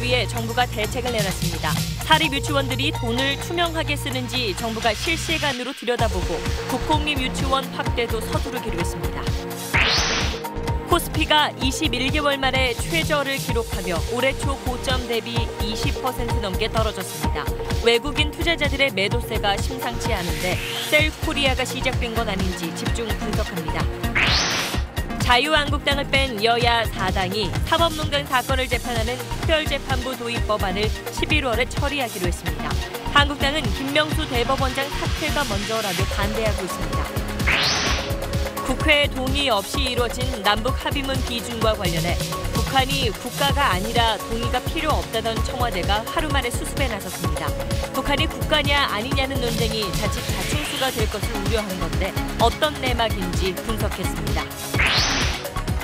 위해 정부가 대책을 내놨습니다. 사립 유치원들이 돈을 투명하게 쓰는지 정부가 실시간으로 들여다보고 국공립 유치원 확대도 서두르기로 했습니다. 코스피가 21개월 만에 최저를 기록하며 올해 초 고점 대비 20% 넘게 떨어졌습니다. 외국인 투자자들의 매도세가 심상치 않은데 셀코리아가 시작된 건 아닌지 집중 분석합니다. 자유한국당을 뺀 여야 4당이 사법농단 사건을 재판하는 특별재판부 도입 법안을 11월에 처리하기로 했습니다. 한국당은 김명수 대법원장 사퇴가 먼저라며 반대하고 있습니다. 국회 동의 없이 이루어진 남북 합의문 비준과 관련해 북한이 국가가 아니라 동의가 필요 없다던 청와대가 하루 만에 수습에 나섰습니다. 북한이 국가냐 아니냐는 논쟁이 자칫 다툼수가 될 것을 우려한 건데 어떤 내막인지 분석했습니다.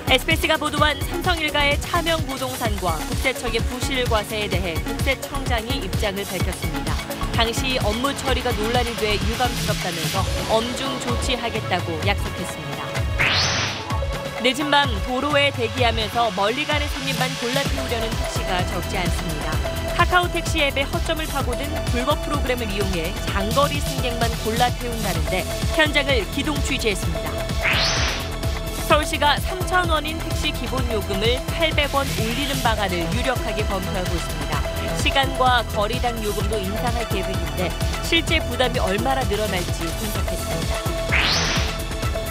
SBS가 보도한 삼성 일가의 차명 부동산과 국세청의 부실 과세에 대해 국세청장이 입장을 밝혔습니다. 당시 업무 처리가 논란이 돼 유감스럽다면서 엄중 조치하겠다고 약속했습니다. 늦은 밤 도로에 대기하면서 멀리 가는 손님만 골라 태우려는 택시가 적지 않습니다. 카카오 택시 앱에 허점을 파고든 불법 프로그램을 이용해 장거리 승객만 골라 태운다는데 현장을 기동 취재했습니다. 서울시가 3,000원인 택시 기본 요금을 800원 올리는 방안을 유력하게 검토하고 있습니다. 시간과 거리당 요금도 인상할 계획인데 실제 부담이 얼마나 늘어날지 분석했습니다.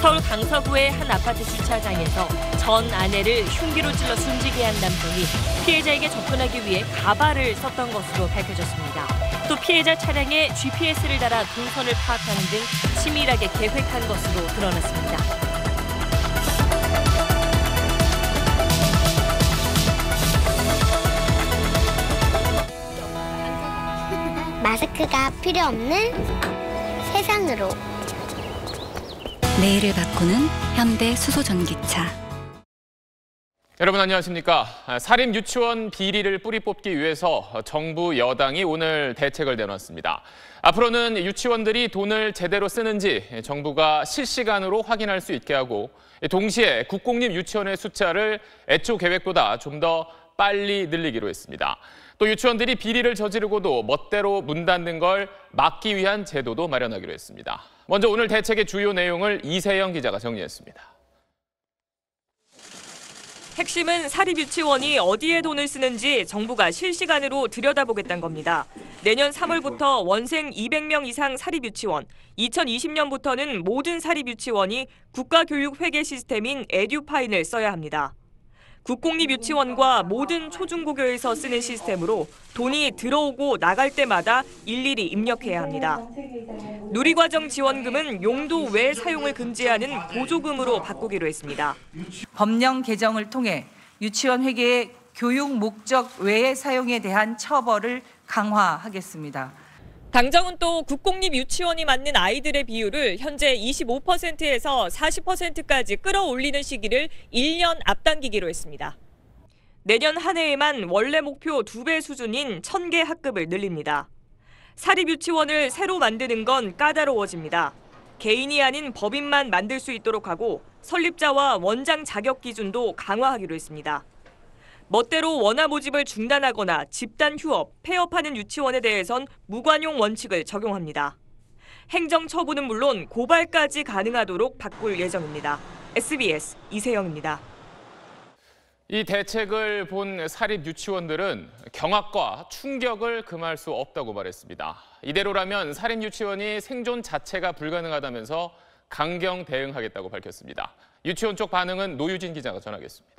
서울 강서구의 한 아파트 주차장에서 전 아내를 흉기로 찔러 숨지게 한 남성이 피해자에게 접근하기 위해 가발을 썼던 것으로 밝혀졌습니다. 또 피해자 차량에 GPS를 달아 동선을 파악하는 등 치밀하게 계획한 것으로 드러났습니다. 마스크가 필요 없는 세상으로. 내일을 바꾸는 현대 수소전기차. 여러분 안녕하십니까. 사립 유치원 비리를 뿌리 뽑기 위해서 정부 여당이 오늘 대책을 내놨습니다. 앞으로는 유치원들이 돈을 제대로 쓰는지 정부가 실시간으로 확인할 수 있게 하고 동시에 국공립 유치원의 숫자를 애초 계획보다 좀 더 빨리 늘리기로 했습니다. 또 유치원들이 비리를 저지르고도 멋대로 문 닫는 걸 막기 위한 제도도 마련하기로 했습니다. 먼저 오늘 대책의 주요 내용을 이세영 기자가 정리했습니다. 핵심은 사립유치원이 어디에 돈을 쓰는지 정부가 실시간으로 들여다보겠다는 겁니다. 내년 3월부터 원생 200명 이상 사립유치원, 2020년부터는 모든 사립유치원이 국가교육회계 시스템인 에듀파인을 써야 합니다. 국공립유치원과 모든 초중고교에서 쓰는 시스템으로 돈이 들어오고 나갈 때마다 일일이 입력해야 합니다. 누리과정 지원금은 용도 외 사용을 금지하는 보조금으로 바꾸기로 했습니다. 법령 개정을 통해 유치원 회계의 교육 목적 외의 사용에 대한 처벌을 강화하겠습니다. 당정은 또 국공립 유치원이 맞는 아이들의 비율을 현재 25%에서 40%까지 끌어올리는 시기를 1년 앞당기기로 했습니다. 내년 한 해에만 원래 목표 2배 수준인 1,000개 학급을 늘립니다. 사립유치원을 새로 만드는 건 까다로워집니다. 개인이 아닌 법인만 만들 수 있도록 하고 설립자와 원장 자격 기준도 강화하기로 했습니다. 멋대로 원화 모집을 중단하거나 집단 휴업, 폐업하는 유치원에 대해선 무관용 원칙을 적용합니다. 행정 처분은 물론 고발까지 가능하도록 바꿀 예정입니다. SBS 이세영입니다. 이 대책을 본 사립 유치원들은 경악과 충격을 금할 수 없다고 말했습니다. 이대로라면 사립 유치원이 생존 자체가 불가능하다면서 강경 대응하겠다고 밝혔습니다. 유치원 쪽 반응은 노유진 기자가 전하겠습니다.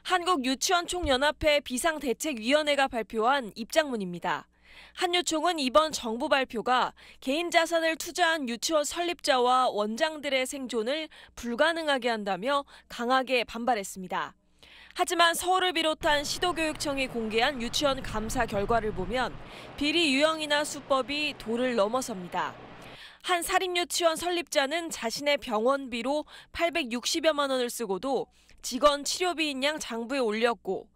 한국유치원총연합회 비상대책위원회가 발표한 입장문입니다. 한유총은 이번 정부 발표가 개인 자산을 투자한 유치원 설립자와 원장들의 생존을 불가능하게 한다며 강하게 반발했습니다. 하지만 서울을 비롯한 시도교육청이 공개한 유치원 감사 결과를 보면 비리 유형이나 수법이 도를 넘어섭니다. 한 사립유치원 설립자는 자신의 병원비로 860여만 원을 쓰고도 직원 치료비인 양 장부에 올렸고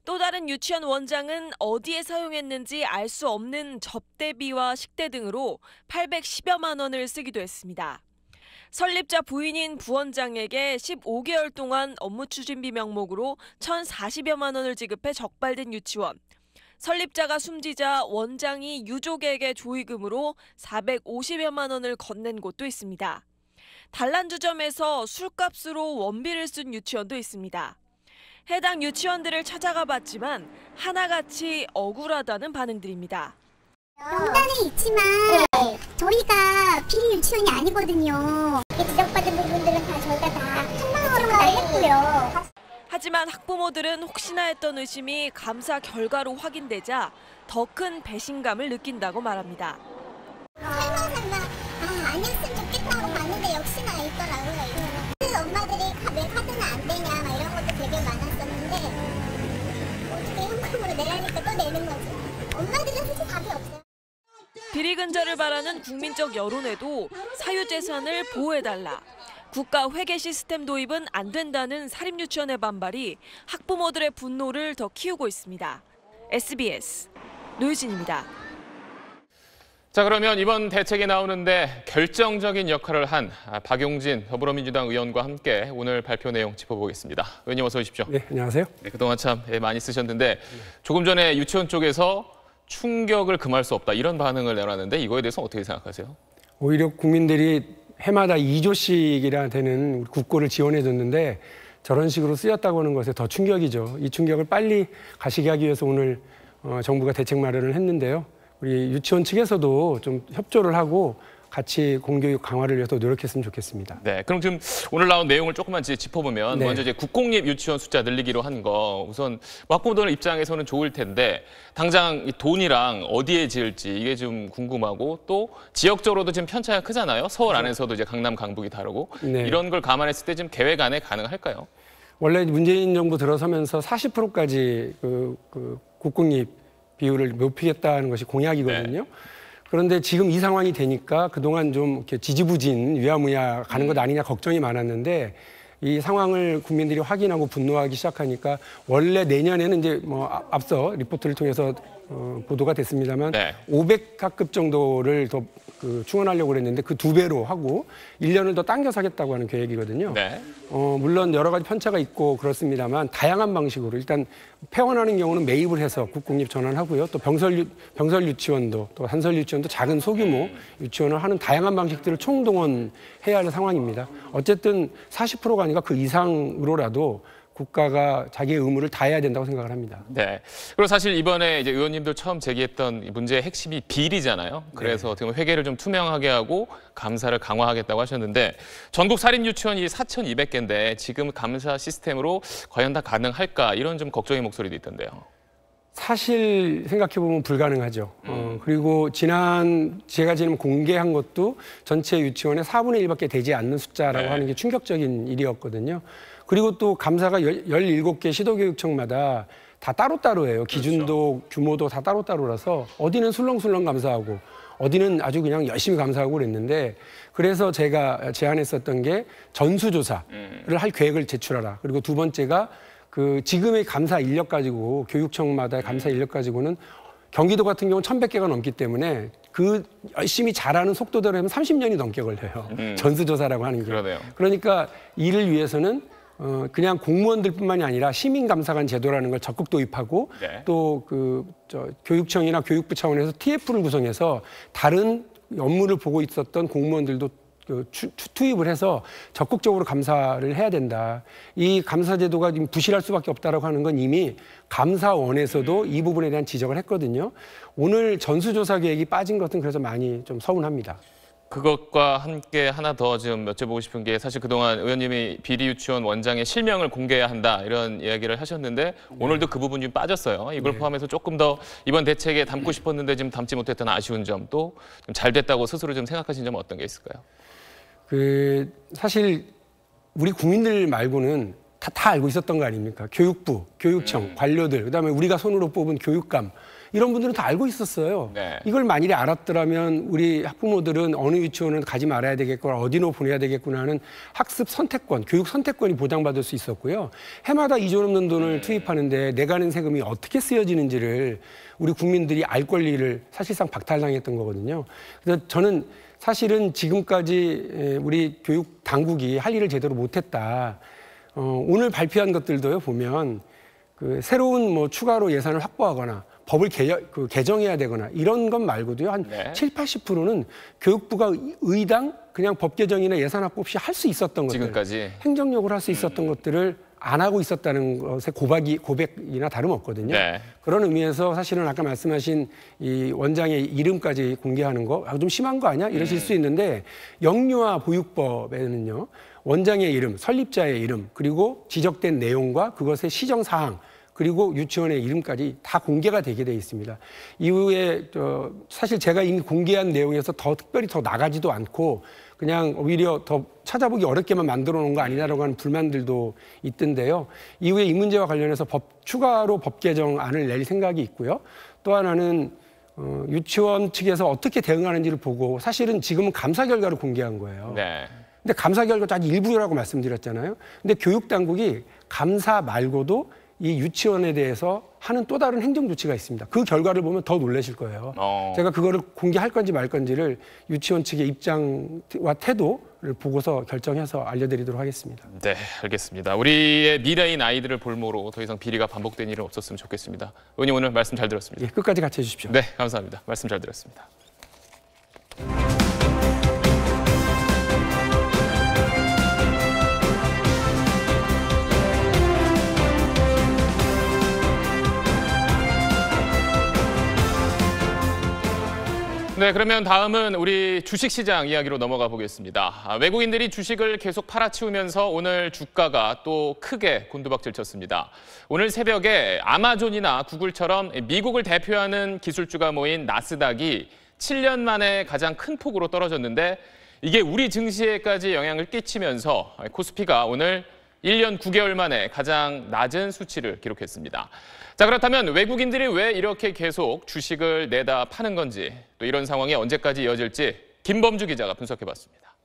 또 다른 유치원 원장은 어디에 사용했는지 알 수 없는 접대비와 식대 등으로 810여만 원을 쓰기도 했습니다. 설립자 부인인 부원장에게 15개월 동안 업무 추진비 명목으로 1,040여만 원을 지급해 적발된 유치원. 설립자가 숨지자 원장이 유족에게 조의금으로 450여만 원을 건넨 곳도 있습니다. 단란주점에서 술값으로 원비를 쓴 유치원도 있습니다. 해당 유치원들을 찾아가 봤지만 하나같이 억울하다는 반응들입니다. 명단은 있지만 저희가 비리 유치원이 아니거든요. 지적받은 부분들은 다 저희가 다 청구를 했고요. 하지만 학부모들은 혹시나 했던 의심이 감사 결과로 확인되자 더 큰 배신감을 느낀다고 말합니다. 설명상가 아니었으면 좋겠다고 봤는데 역시나 있더라고요. 그 엄마들이 왜 카드는 안 되냐 막 이런 것도 되게 많았었는데 어떻게 현금으로 내라니까 또 내는 거지. 엄마들은 솔직히 답이 없어요. 비리 근절을 바라는 국민적 여론에도 사유재산을 보호해달라. 국가 회계 시스템 도입은 안 된다는 사립유치원의 반발이 학부모들의 분노를 더 키우고 있습니다. SBS 노유진입니다. 자, 그러면 이번 대책에 나오는데 결정적인 역할을 한 박용진 더불어민주당 의원과 함께 오늘 발표 내용 짚어보겠습니다. 의원님 어서 오십시오. 네, 안녕하세요. 네, 그동안 참 많이 쓰셨는데 조금 전에 유치원 쪽에서 충격을 금할 수 없다 이런 반응을 내놨는데 이거에 대해서 어떻게 생각하세요? 오히려 국민들이 해마다 2조씩이나 되는 국고를 지원해 줬는데 저런 식으로 쓰였다고 하는 것에 더 충격이죠. 이 충격을 빨리 가시게 하기 위해서 오늘 정부가 대책 마련을 했는데요. 우리 유치원 측에서도 좀 협조를 하고 같이 공교육 강화를 위해서 노력했으면 좋겠습니다. 네, 그럼 지금 오늘 나온 내용을 조금만 짚어보면 네. 먼저 이제 국공립 유치원 숫자 늘리기로 한 거 우선 학부모들 입장에서는 좋을 텐데 당장 이 돈이랑 어디에 지을지 이게 좀 궁금하고 또 지역적으로도 지금 편차가 크잖아요. 서울 안에서도 이제 강남, 강북이 다르고 네. 이런 걸 감안했을 때 지금 계획 안에 가능할까요? 원래 문재인 정부 들어서면서 40%까지 그 국공립 비율을 높이겠다는 것이 공약이거든요. 네. 그런데 지금 이 상황이 되니까 그동안 좀 이렇게 지지부진 유야무야 가는 것 아니냐 걱정이 많았는데 이 상황을 국민들이 확인하고 분노하기 시작하니까 원래 내년에는 이제 뭐 앞서 리포트를 통해서 보도가 됐습니다만 네. 500학급 정도를 더 충원하려고 그랬는데 그 2배로 하고 1년을 더 당겨서 하겠다고 하는 계획이거든요. 네. 물론 여러 가지 편차가 있고 그렇습니다만 다양한 방식으로 일단 폐원하는 경우는 매입을 해서 국공립 전환하고요. 또 병설 유치원도 또 한설 유치원도 작은 소규모 유치원을 하는 다양한 방식들을 총동원해야 할 상황입니다. 어쨌든 40%가 아니라 그 이상으로라도 국가가 자기의 의무를 다해야 된다고 생각을 합니다. 네. 그리고 사실 이번에 이제 의원님도 처음 제기했던 이 문제의 핵심이 비리잖아요. 그래서 어떻게 보면 회계를 좀 투명하게 하고 감사를 강화하겠다고 하셨는데 전국 사립 유치원이 4,200개인데 지금 감사 시스템으로 과연 다 가능할까 이런 좀 걱정의 목소리도 있던데요. 사실 생각해보면 불가능하죠. 그리고 제가 지금 공개한 것도 전체 유치원의 4분의 1밖에 되지 않는 숫자라고 네. 하는 게 충격적인 일이었거든요. 그리고 또 감사가 17개 시도교육청마다 다 따로따로예요. 기준도 규모도 다 따로따로라서 어디는 술렁술렁 감사하고 어디는 아주 그냥 열심히 감사하고 그랬는데 그래서 제가 제안했었던 게 전수조사를 할 계획을 제출하라. 그리고 두 번째가 지금의 감사 인력 가지고 교육청마다의 감사 인력 가지고는 경기도 같은 경우는 1,100개가 넘기 때문에 열심히 잘하는 속도대로 하면 30년이 넘게 걸려요. 전수조사라고 하는 게. 그러네요. 그러니까 이를 위해서는 그냥 공무원들뿐만이 아니라 시민감사관 제도라는 걸 적극 도입하고 네. 또 교육청이나 교육부 차원에서 TF를 구성해서 다른 업무를 보고 있었던 공무원들도 투입을 해서 적극적으로 감사를 해야 된다. 이 감사 제도가 지금 부실할 수밖에 없다라고 하는 건 이미 감사원에서도 이 부분에 대한 지적을 했거든요. 오늘 전수조사 계획이 빠진 것은 그래서 많이 좀 서운합니다. 그것과 함께 하나 더 좀 여쭤보고 싶은 게 사실 그동안 의원님이 비리 유치원 원장의 실명을 공개해야 한다 이런 이야기를 하셨는데 오늘도 그 부분 좀 빠졌어요. 이걸 포함해서 조금 더 이번 대책에 담고 싶었는데 지금 담지 못했던 아쉬운 점 또 잘 됐다고 스스로 좀 생각하신 점은 어떤 게 있을까요? 사실 우리 국민들 말고는 다 알고 있었던 거 아닙니까? 교육부, 교육청, 관료들, 그다음에 우리가 손으로 뽑은 교육감 이런 분들은 다 알고 있었어요. 네. 이걸 만일에 알았더라면 우리 학부모들은 어느 유치원은 가지 말아야 되겠구나, 어디로 보내야 되겠구나 하는 학습 선택권, 교육 선택권이 보장받을 수 있었고요. 해마다 2조 넘는 돈을 투입하는데 내가 낸 세금이 어떻게 쓰여지는지를 우리 국민들이 알 권리를 사실상 박탈당했던 거거든요. 그래서 저는 사실은 지금까지 우리 교육 당국이 할 일을 제대로 못했다. 오늘 발표한 것들도요 보면 그 새로운 뭐 추가로 예산을 확보하거나 법을 개정해야 되거나 이런 것 말고도요 한 7, 80%는 교육부가 의당 그냥 법 개정이나 예산 확보 없이 할 수 있었던 것들, 지금까지 행정력으로 할 수 있었던 것들을 안 하고 있었다는 것에 고백이나 다름없거든요. 네. 그런 의미에서 사실은 아까 말씀하신 이 원장의 이름까지 공개하는 거 좀 심한 거 아니야? 이러실 수 있는데 영유아 보육법에는요 원장의 이름, 설립자의 이름, 그리고 지적된 내용과 그것의 시정 사항, 그리고 유치원의 이름까지 다 공개가 되게 돼 있습니다. 이후에 사실 제가 이미 공개한 내용에서 더 특별히 더 나가지도 않고 그냥 오히려 더 찾아보기 어렵게만 만들어 놓은 거 아니냐라고 하는 불만들도 있던데요. 이후에 이 문제와 관련해서 추가로 법 개정안을 낼 생각이 있고요. 또 하나는 유치원 측에서 어떻게 대응하는지를 보고 사실은 지금은 감사 결과를 공개한 거예요. 네. 근데 감사 결과도 아직 일부라고 말씀드렸잖아요. 근데 교육 당국이 감사 말고도 이 유치원에 대해서 하는 또 다른 행정 조치가 있습니다. 그 결과를 보면 더 놀라실 거예요. 제가 그거를 공개할 건지 말 건지를 유치원 측의 입장과 태도를 보고서 결정해서 알려드리도록 하겠습니다. 네, 알겠습니다. 우리의 미래인 아이들을 볼모로 더 이상 비리가 반복된 일은 없었으면 좋겠습니다. 의원님 오늘 말씀 잘 들었습니다. 예, 끝까지 같이 해주십시오. 네, 감사합니다. 말씀 잘 들었습니다. 네, 그러면 다음은 우리 주식시장 이야기로 넘어가 보겠습니다. 외국인들이 주식을 계속 팔아치우면서 오늘 주가가 또 크게 곤두박질 쳤습니다. 오늘 새벽에 아마존이나 구글처럼 미국을 대표하는 기술주가 모인 나스닥이 7년 만에 가장 큰 폭으로 떨어졌는데 이게 우리 증시에까지 영향을 끼치면서 코스피가 오늘 1년 9개월 만에 가장 낮은 수치를 기록했습니다. 자, 그렇다면 외국인들이 왜 이렇게 계속 주식을 내다 파는 건지, 또 이런 상황이 언제까지 이어질지 김범주 기자가 분석해봤습니다.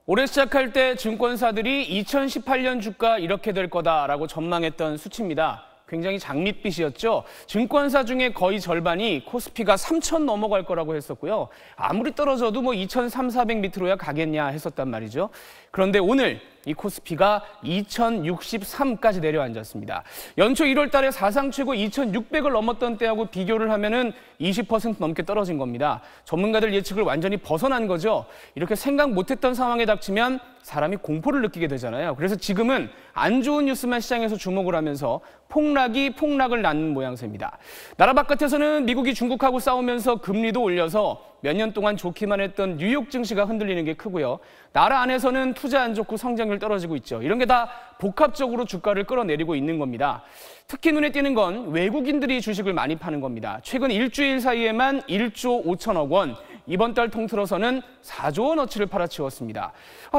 올해 시작할 때 증권사들이 2018년 주가 이렇게 될 거다라고 전망했던 수치입니다. 굉장히 장밋빛이었죠. 증권사 중에 거의 절반이 코스피가 3,000 넘어갈 거라고 했었고요. 아무리 떨어져도 뭐 2,300, 400 밑으로야 가겠냐 했었단 말이죠. 그런데 오늘 이 코스피가 2,063까지 내려앉았습니다. 연초 1월 달에 사상 최고 2,600을 넘었던 때하고 비교를 하면은 20% 넘게 떨어진 겁니다. 전문가들 예측을 완전히 벗어난 거죠. 이렇게 생각 못했던 상황에 닥치면 사람이 공포를 느끼게 되잖아요. 그래서 지금은 안 좋은 뉴스만 시장에서 주목을 하면서 폭락이 폭락을 낳는 모양새입니다. 나라 바깥에서는 미국이 중국하고 싸우면서 금리도 올려서 몇 년 동안 좋기만 했던 뉴욕 증시가 흔들리는 게 크고요. 나라 안에서는 투자 안 좋고 성장률 떨어지고 있죠. 이런 게 다 복합적으로 주가를 끌어내리고 있는 겁니다. 특히 눈에 띄는 건 외국인들이 주식을 많이 파는 겁니다. 최근 일주일 사이에만 1조 5천억 원, 이번 달 통틀어서는 4조 원어치를 팔아치웠습니다.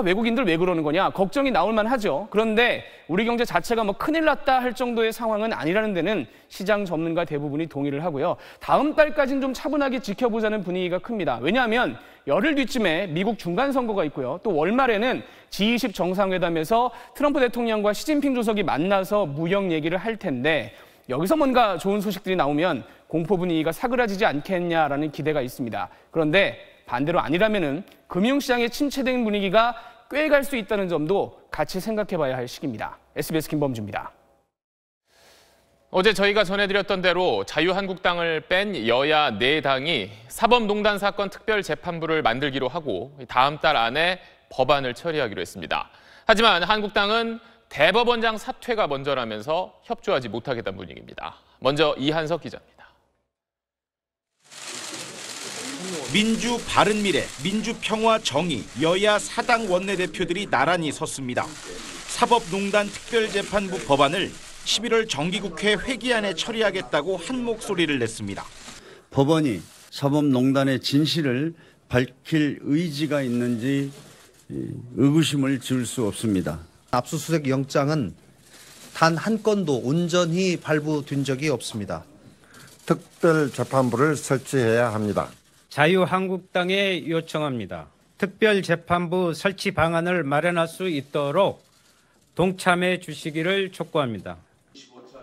외국인들 왜 그러는 거냐? 걱정이 나올 만하죠. 그런데 우리 경제 자체가 뭐 큰일 났다 할 정도의 상황은 아니라는 데는 시장 전문가 대부분이 동의를 하고요. 다음 달까지는 좀 차분하게 지켜보자는 분위기가 큽니다. 왜냐하면 열흘 뒤쯤에 미국 중간선거가 있고요. 또 월말에는 G20 정상회담에서 트럼프 대통령과 시진핑 주석이 만나서 무역 얘기를 할 텐데 여기서 뭔가 좋은 소식들이 나오면 공포 분위기가 사그라지지 않겠냐라는 기대가 있습니다. 그런데 반대로 아니라면은 금융시장의 침체된 분위기가 꽤 갈 수 있다는 점도 같이 생각해 봐야 할 시기입니다. SBS 김범주입니다. 어제 저희가 전해드렸던 대로 자유한국당을 뺀 여야 4당이 사법농단 사건 특별재판부를 만들기로 하고 다음 달 안에 법안을 처리하기로 했습니다. 하지만 한국당은 대법원장 사퇴가 먼저라면서 협조하지 못하겠다는 분위기입니다. 먼저 이한석 기자입니다. 민주 바른미래, 민주평화정의, 여야 4당 원내대표들이 나란히 섰습니다. 사법농단 특별재판부 법안을 11월 정기국회 회기안에 처리하겠다고 한 목소리를 냈습니다. 법원이 사법농단의 진실을 밝힐 의지가 있는지 의구심을 지울 수 없습니다. 압수수색 영장은 단 한 건도 온전히 발부된 적이 없습니다. 특별재판부를 설치해야 합니다. 자유한국당에 요청합니다. 특별재판부 설치 방안을 마련할 수 있도록 동참해 주시기를 촉구합니다.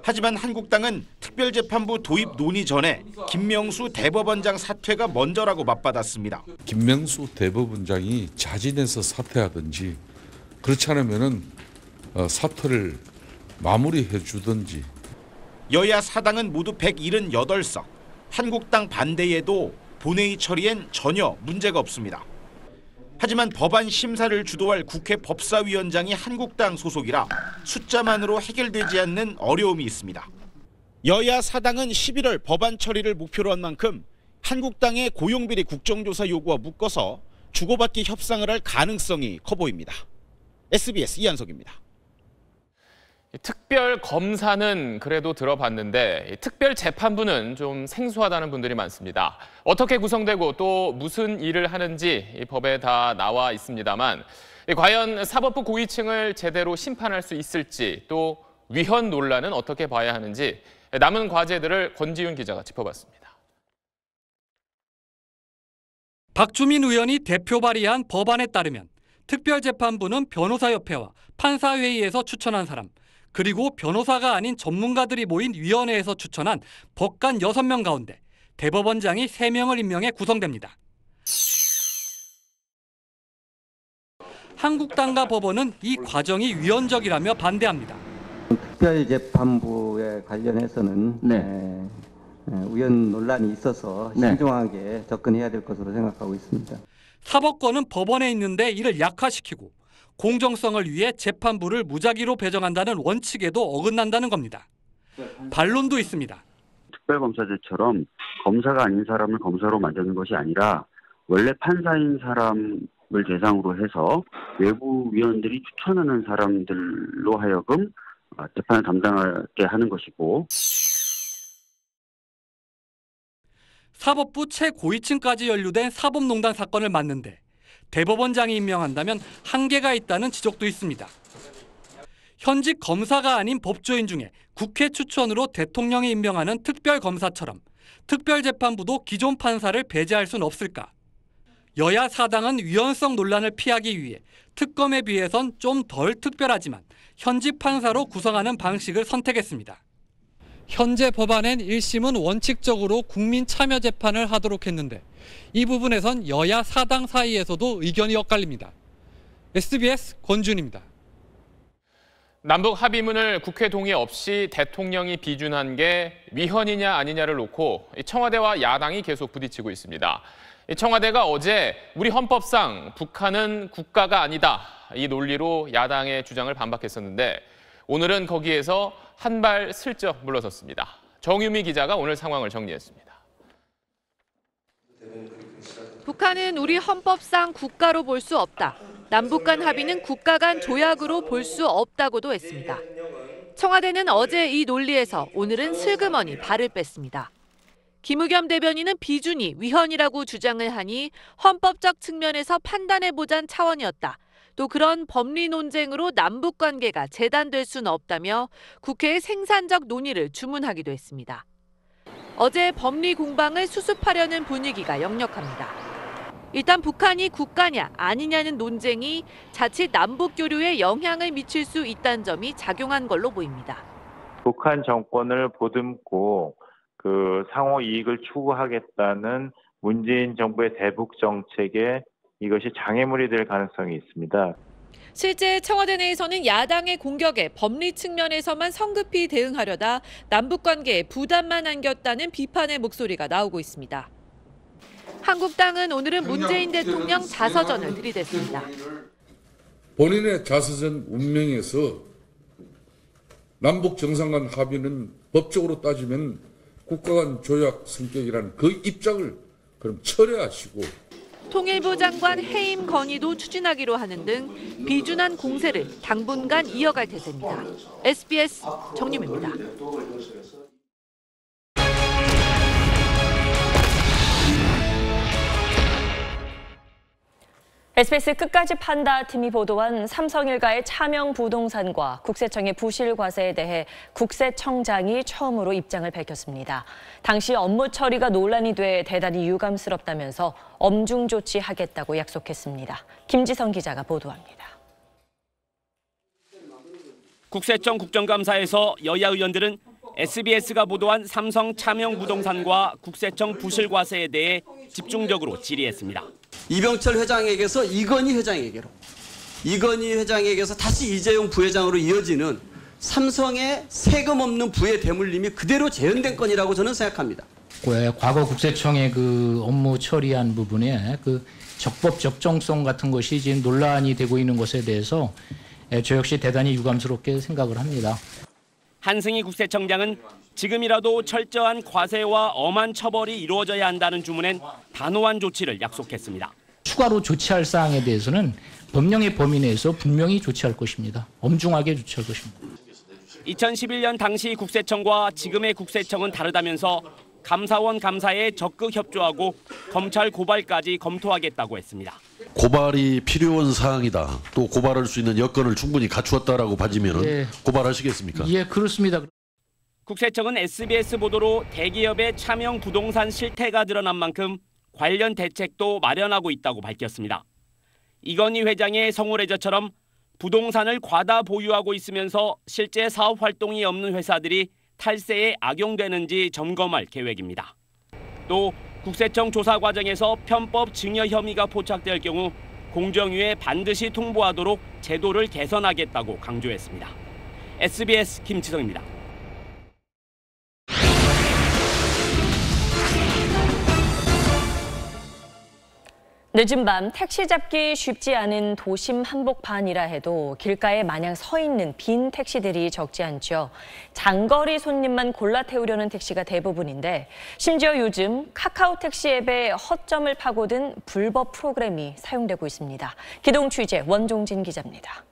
하지만 한국당은 특별재판부 도입 논의 전에 김명수 대법원장 사퇴가 먼저라고 맞받았습니다. 김명수 대법원장이 자진해서 사퇴하든지 그렇지 않으면은 사퇴를 마무리해 주든지. 여야 사당은 모두 178석. 한국당 반대에도 본회의 처리엔 전혀 문제가 없습니다. 하지만 법안 심사를 주도할 국회 법사위원장이 한국당 소속이라 숫자만으로 해결되지 않는 어려움이 있습니다. 여야 사당은 11월 법안 처리를 목표로 한 만큼 한국당의 고용비리 국정조사 요구와 묶어서 주고받기 협상을 할 가능성이 커 보입니다. SBS 이한석입니다. 특별 검사는 그래도 들어봤는데 특별 재판부는 좀 생소하다는 분들이 많습니다. 어떻게 구성되고 또 무슨 일을 하는지 이 법에 다 나와 있습니다만 과연 사법부 고위층을 제대로 심판할 수 있을지 또 위헌 논란은 어떻게 봐야 하는지 남은 과제들을 권지윤 기자가 짚어봤습니다. 박주민 의원이 대표 발의한 법안에 따르면 특별재판부는 변호사협회와 판사회의에서 추천한 사람, 그리고 변호사가 아닌 전문가들이 모인 위원회에서 추천한 법관 6명 가운데 대법원장이 3명을 임명해 구성됩니다. 한국당과 법원은 이 과정이 위헌적이라며 반대합니다. 특별재판부에 관련해서는 위헌 논란이 있어서 신중하게 접근해야 될 것으로 생각하고 있습니다. 사법권은 법원에 있는데 이를 약화시키고 공정성을 위해 재판부를 무작위로 배정한다는 원칙에도 어긋난다는 겁니다. 반론도 있습니다. 특별검사제처럼 검사가 아닌 사람을 검사로 만드는 것이 아니라 원래 판사인 사람을 대상으로 해서 외부 위원들이 추천하는 사람들로 하여금 재판을 담당하게 하는 것이고, 사법부 최고위층까지 연루된 사법농단 사건을 맡는데 대법원장이 임명한다면 한계가 있다는 지적도 있습니다. 현직 검사가 아닌 법조인 중에 국회 추천으로 대통령이 임명하는 특별검사처럼 특별재판부도 기존 판사를 배제할 수는 없을까? 여야 사당은 위헌성 논란을 피하기 위해 특검에 비해선 좀 덜 특별하지만 현직 판사로 구성하는 방식을 선택했습니다. 현재 법안엔 1심은 원칙적으로 국민 참여 재판을 하도록 했는데 이 부분에선 여야 사당 사이에서도 의견이 엇갈립니다. SBS 권준입니다. 남북 합의문을 국회 동의 없이 대통령이 비준한 게 위헌이냐 아니냐를 놓고 청와대와 야당이 계속 부딪히고 있습니다. 청와대가 어제 우리 헌법상 북한은 국가가 아니다, 이 논리로 야당의 주장을 반박했었는데 오늘은 거기에서 한 발 슬쩍 물러섰습니다. 정유미 기자가 오늘 상황을 정리했습니다. 북한은 우리 헌법상 국가로 볼 수 없다. 남북 간 합의는 국가 간 조약으로 볼 수 없다고도 했습니다. 청와대는 어제 이 논리에서 오늘은 슬그머니 발을 뺐습니다. 김의겸 대변인은 비준이 위헌이라고 주장을 하니 헌법적 측면에서 판단해보자는 차원이었다. 또 그런 법리 논쟁으로 남북 관계가 재단될 수는 없다며 국회에 생산적 논의를 주문하기도 했습니다. 어제 법리 공방을 수습하려는 분위기가 역력합니다. 일단 북한이 국가냐 아니냐는 논쟁이 자칫 남북 교류에 영향을 미칠 수 있다는 점이 작용한 걸로 보입니다. 북한 정권을 보듬고 그 상호 이익을 추구하겠다는 문재인 정부의 대북 정책에 이것이 장애물이 될 가능성이 있습니다. 실제 청와대 내에서는 야당의 공격에 법리 측면에서만 성급히 대응하려다 남북 관계에 부담만 안겼다는 비판의 목소리가 나오고 있습니다. 한국당은 오늘은 문재인 대통령 자서전을 들이댔습니다. 본인의 자서전 운명에서 남북 정상 간 합의는 법적으로 따지면 국가 간 조약 성격이라는 그 입장을 그럼 철회하시고, 통일부 장관 해임 건의도 추진하기로 하는 등 비준한 공세를 당분간 이어갈 태세입니다. SBS 정유미입니다. SBS 끝까지 판다 팀이 보도한 삼성일가의 차명 부동산과 국세청의 부실 과세에 대해 국세청장이 처음으로 입장을 밝혔습니다. 당시 업무 처리가 논란이 돼 대단히 유감스럽다면서 엄중 조치하겠다고 약속했습니다. 김지성 기자가 보도합니다. 국세청 국정감사에서 여야 의원들은 SBS가 보도한 삼성 차명부동산과 국세청 부실과세에 대해 집중적으로 질의했습니다. 이병철 회장에게서 이건희 회장에게로, 이건희 회장에게서 다시 이재용 부회장으로 이어지는 삼성의 세금 없는 부의 대물림이 그대로 재현된 건이라고 저는 생각합니다. 과거 국세청의 그 업무 처리한 부분에 그 적법 적정성 같은 것이 지금 논란이 되고 있는 것에 대해서 저 역시 대단히 유감스럽게 생각을 합니다. 한승희 국세청장은 지금이라도 철저한 과세와 엄한 처벌이 이루어져야 한다는 주문엔 단호한 조치를 약속했습니다. 추가로 조치할 사항에 대해서는 법령의 범위 내에서 분명히 조치할 것입니다. 엄중하게 조치할 것입니다. 2011년 당시 국세청과 지금의 국세청은 다르다면서 감사원 감사에 적극 협조하고 검찰 고발까지 검토하겠다고 했습니다. 고발이 필요한 사항이다. 또 고발할 수 있는 여건을 충분히 갖추었다라고 봐지면은 예. 고발하시겠습니까? 예, 그렇습니다. 국세청은 SBS 보도로 대기업의 차명 부동산 실태가 드러난 만큼 관련 대책도 마련하고 있다고 밝혔습니다. 이건희 회장의 성홀해저처럼 부동산을 과다 보유하고 있으면서 실제 사업 활동이 없는 회사들이 탈세에 악용되는지 점검할 계획입니다. 또 국세청 조사 과정에서 편법 증여 혐의가 포착될 경우 공정위에 반드시 통보하도록 제도를 개선하겠다고 강조했습니다. SBS 김지성입니다. 늦은 밤 택시 잡기 쉽지 않은 도심 한복판이라 해도 길가에 마냥 서 있는 빈 택시들이 적지 않죠. 장거리 손님만 골라 태우려는 택시가 대부분인데 심지어 요즘 카카오 택시 앱에 허점을 파고든 불법 프로그램이 사용되고 있습니다. 기동 취재 원종진 기자입니다.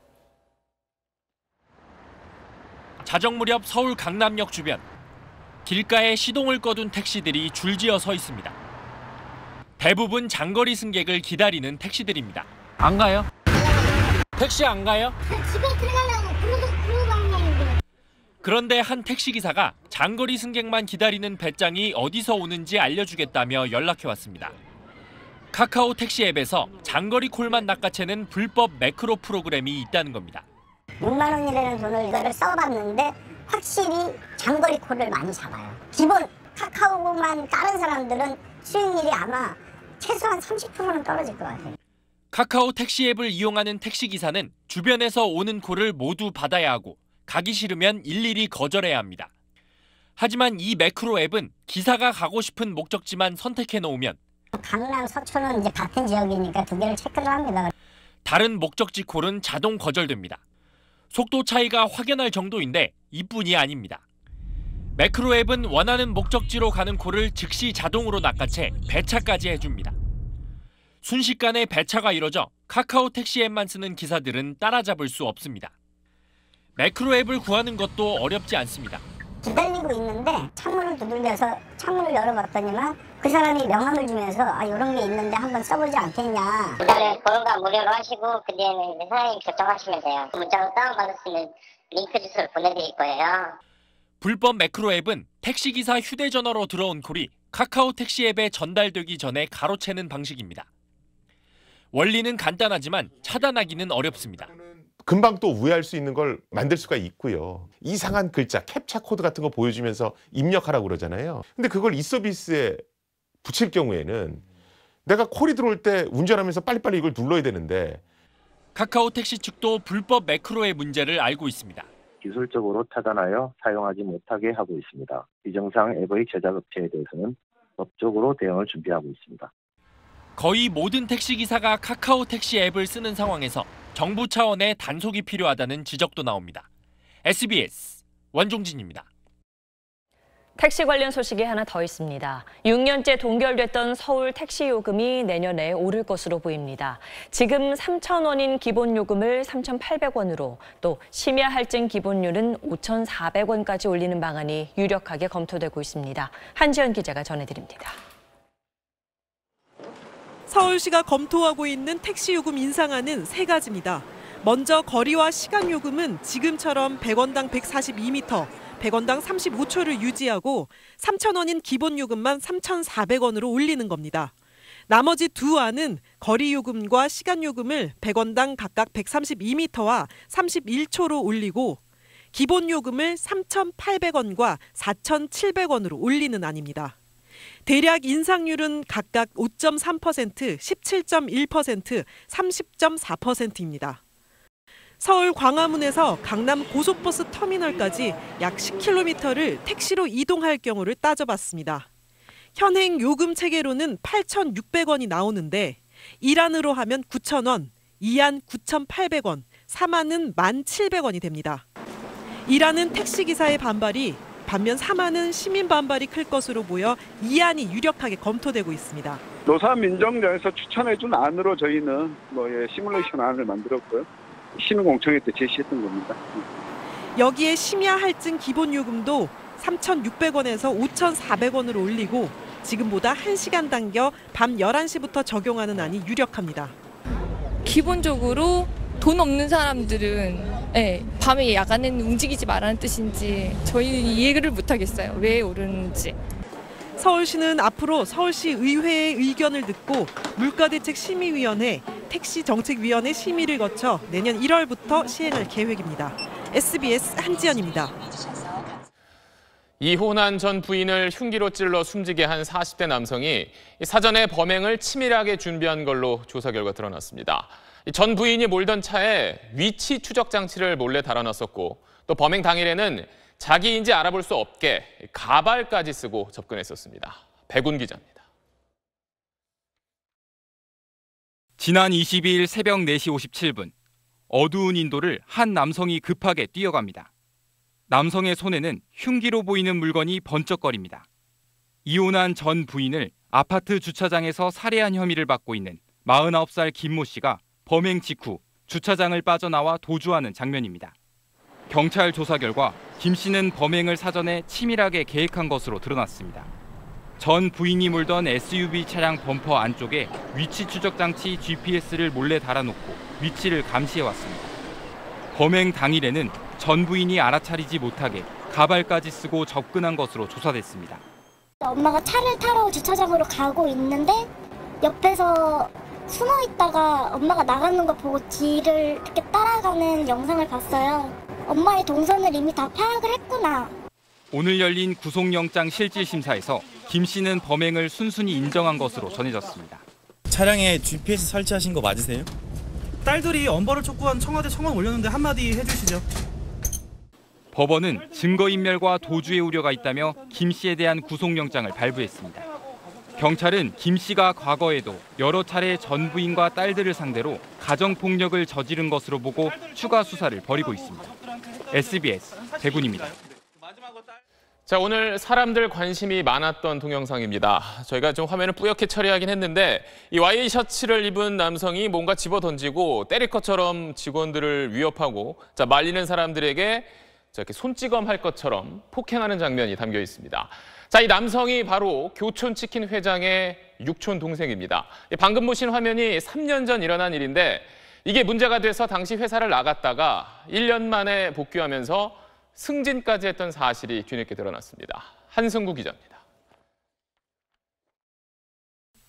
자정 무렵 서울 강남역 주변. 길가에 시동을 꺼둔 택시들이 줄지어 서 있습니다. 대부분 장거리 승객을 기다리는 택시들입니다. 안 가요? 택시 안 가요? 집에 들어가려고 그러고 가는데. 그런데 한 택시기사가 장거리 승객만 기다리는 배짱이 어디서 오는지 알려주겠다며 연락해왔습니다. 카카오 택시 앱에서 장거리 콜만 낚아채는 불법 매크로 프로그램이 있다는 겁니다. 6만 원이라는 돈을 이거를 써봤는데 확실히 장거리 콜을 많이 잡아요. 기본 카카오만 다른 사람들은 수익률이 아마 최소한 30%는 떨어질 것 같아요. 카카오 택시 앱을 이용하는 택시기사는 주변에서 오는 콜을 모두 받아야 하고 가기 싫으면 일일이 거절해야 합니다. 하지만 이 매크로 앱은 기사가 가고 싶은 목적지만 선택해 놓으면 강남, 서초는 이제 같은 지역이니까 두 개를 체크를 합니다. 다른 목적지 콜은 자동 거절됩니다. 속도 차이가 확연할 정도인데 이뿐이 아닙니다. 매크로 앱은 원하는 목적지로 가는 콜을 즉시 자동으로 낚아채 배차까지 해줍니다. 순식간에 배차가 이뤄져 카카오 택시 앱만 쓰는 기사들은 따라잡을 수 없습니다. 매크로 앱을 구하는 것도 어렵지 않습니다. 기다리고 있는데 창문을 두들겨서 창문을 열어봤더니만 그 사람이 명함을 주면서 이런 게 있는데 한번 써보지 않겠냐. 일단은 번호가 무료로 하시고 그 뒤에는 사장님 결정하시면 돼요. 문자로 다운받을 수 있는 링크 주소를 보내드릴 거예요. 불법 매크로 앱은 택시기사 휴대전화로 들어온 콜이 카카오 택시 앱에 전달되기 전에 가로채는 방식입니다. 원리는 간단하지만 차단하기는 어렵습니다. 금방 또 우회할 수 있는 걸 만들 수가 있고요. 이상한 글자, 캡처 코드 같은 거 보여주면서 입력하라고 그러잖아요. 근데 그걸 이 서비스에 붙일 경우에는 내가 콜이 들어올 때 운전하면서 빨리빨리 이걸 눌러야 되는데 카카오 택시 측도 불법 매크로의 문제를 알고 있습니다. 기술적으로 차단하여 사용하지 못하게 하고 있습니다. 비정상 앱의 제작 업체에 대해서는 법적으로 대응을 준비하고 있습니다. 거의 모든 택시기사가 카카오 택시 앱을 쓰는 상황에서 정부 차원의 단속이 필요하다는 지적도 나옵니다. SBS 원종진입니다. 택시 관련 소식이 하나 더 있습니다. 6년째 동결됐던 서울 택시 요금이 내년에 오를 것으로 보입니다. 지금 3,000원인 기본 요금을 3,800원으로 또 심야 할증 기본료는 5,400원까지 올리는 방안이 유력하게 검토되고 있습니다. 한지연 기자가 전해드립니다. 서울시가 검토하고 있는 택시 요금 인상안은 세 가지입니다. 먼저 거리와 시간 요금은 지금처럼 100원당 142m, 100원당 35초를 유지하고 3,000원인 기본 요금만 3,400원으로 올리는 겁니다. 나머지 두 안은 거리 요금과 시간 요금을 100원당 각각 132m와 31초로 올리고 기본 요금을 3,800원과 4,700원으로 올리는 안입니다. 대략 인상률은 각각 5.3%, 17.1%, 30.4%입니다. 서울 광화문에서 강남 고속버스 터미널까지 약 10km를 택시로 이동할 경우를 따져봤습니다. 현행 요금 체계로는 8,600원이 나오는데 1안으로 하면 9,000원, 2안 9,800원, 3안은 1,700원이 됩니다. 1안은 택시기사의 반발이, 반면 3안은 시민 반발이 클 것으로 보여 2안이 유력하게 검토되고 있습니다. 노사민정단에서 추천해준 안으로 저희는 시뮬레이션 안을 만들었고요. 시민공청회 때 제시했던 겁니다. 여기에 심야 할증 기본 요금도 3,600원에서 5,400원으로 올리고 지금보다 1시간 당겨 밤 11시부터 적용하는 안이 유력합니다. 기본적으로 돈 없는 사람들은 밤에 야간에는 움직이지 말라는 뜻인지 저희는 이해를 못하겠어요. 왜 오르는지. 서울시는 앞으로 서울시 의회의 의견을 듣고 물가대책심의위원회, 택시정책위원회 심의를 거쳐 내년 1월부터 시행할 계획입니다. SBS 한지연입니다. 이혼한 전 부인을 흉기로 찔러 숨지게 한 40대 남성이 사전에 범행을 치밀하게 준비한 걸로 조사 결과 드러났습니다. 전 부인이 몰던 차에 위치 추적 장치를 몰래 달아놨었고 또 범행 당일에는 자기인지 알아볼 수 없게 가발까지 쓰고 접근했었습니다. 백운 기자입니다. 지난 22일 새벽 4시 57분, 어두운 인도를 한 남성이 급하게 뛰어갑니다. 남성의 손에는 흉기로 보이는 물건이 번쩍거립니다. 이혼한 전 부인을 아파트 주차장에서 살해한 혐의를 받고 있는 49살 김모 씨가 범행 직후 주차장을 빠져나와 도주하는 장면입니다. 경찰 조사 결과 김 씨는 범행을 사전에 치밀하게 계획한 것으로 드러났습니다. 전 부인이 몰던 SUV 차량 범퍼 안쪽에 위치 추적 장치 GPS를 몰래 달아놓고 위치를 감시해왔습니다. 범행 당일에는 전 부인이 알아차리지 못하게 가발까지 쓰고 접근한 것으로 조사됐습니다. 엄마가 차를 타러 주차장으로 가고 있는데 옆에서 숨어 있다가 엄마가 나가는 거 보고 뒤를 이렇게 따라가는 영상을 봤어요. 엄마의 동선을 이미 다 파악을 했구나. 오늘 열린 구속영장 실질심사에서 김 씨는 범행을 순순히 인정한 것으로 전해졌습니다. 차량에 GPS 설치하신 거 맞으세요? 딸들이 엄벌을 촉구한 청와대 청원 올렸는데 한마디 해주시죠. 법원은 증거인멸과 도주의 우려가 있다며 김 씨에 대한 구속영장을 발부했습니다. 경찰은 김 씨가 과거에도 여러 차례 전 부인과 딸들을 상대로 가정폭력을 저지른 것으로 보고 추가 수사를 벌이고 있습니다. SBS 백운입니다. 자, 오늘 사람들 관심이 많았던 동영상입니다. 저희가 좀 화면을 뿌옇게 처리하긴 했는데 이 와이셔츠를 입은 남성이 뭔가 집어던지고 때릴 것처럼 직원들을 위협하고 말리는 사람들에게 이렇게 손찌검할 것처럼 폭행하는 장면이 담겨 있습니다. 자, 이 남성이 바로 교촌치킨 회장의 육촌 동생입니다. 방금 보신 화면이 3년 전 일어난 일인데 이게 문제가 돼서 당시 회사를 나갔다가 1년 만에 복귀하면서 승진까지 했던 사실이 뒤늦게 드러났습니다. 한승구 기자입니다.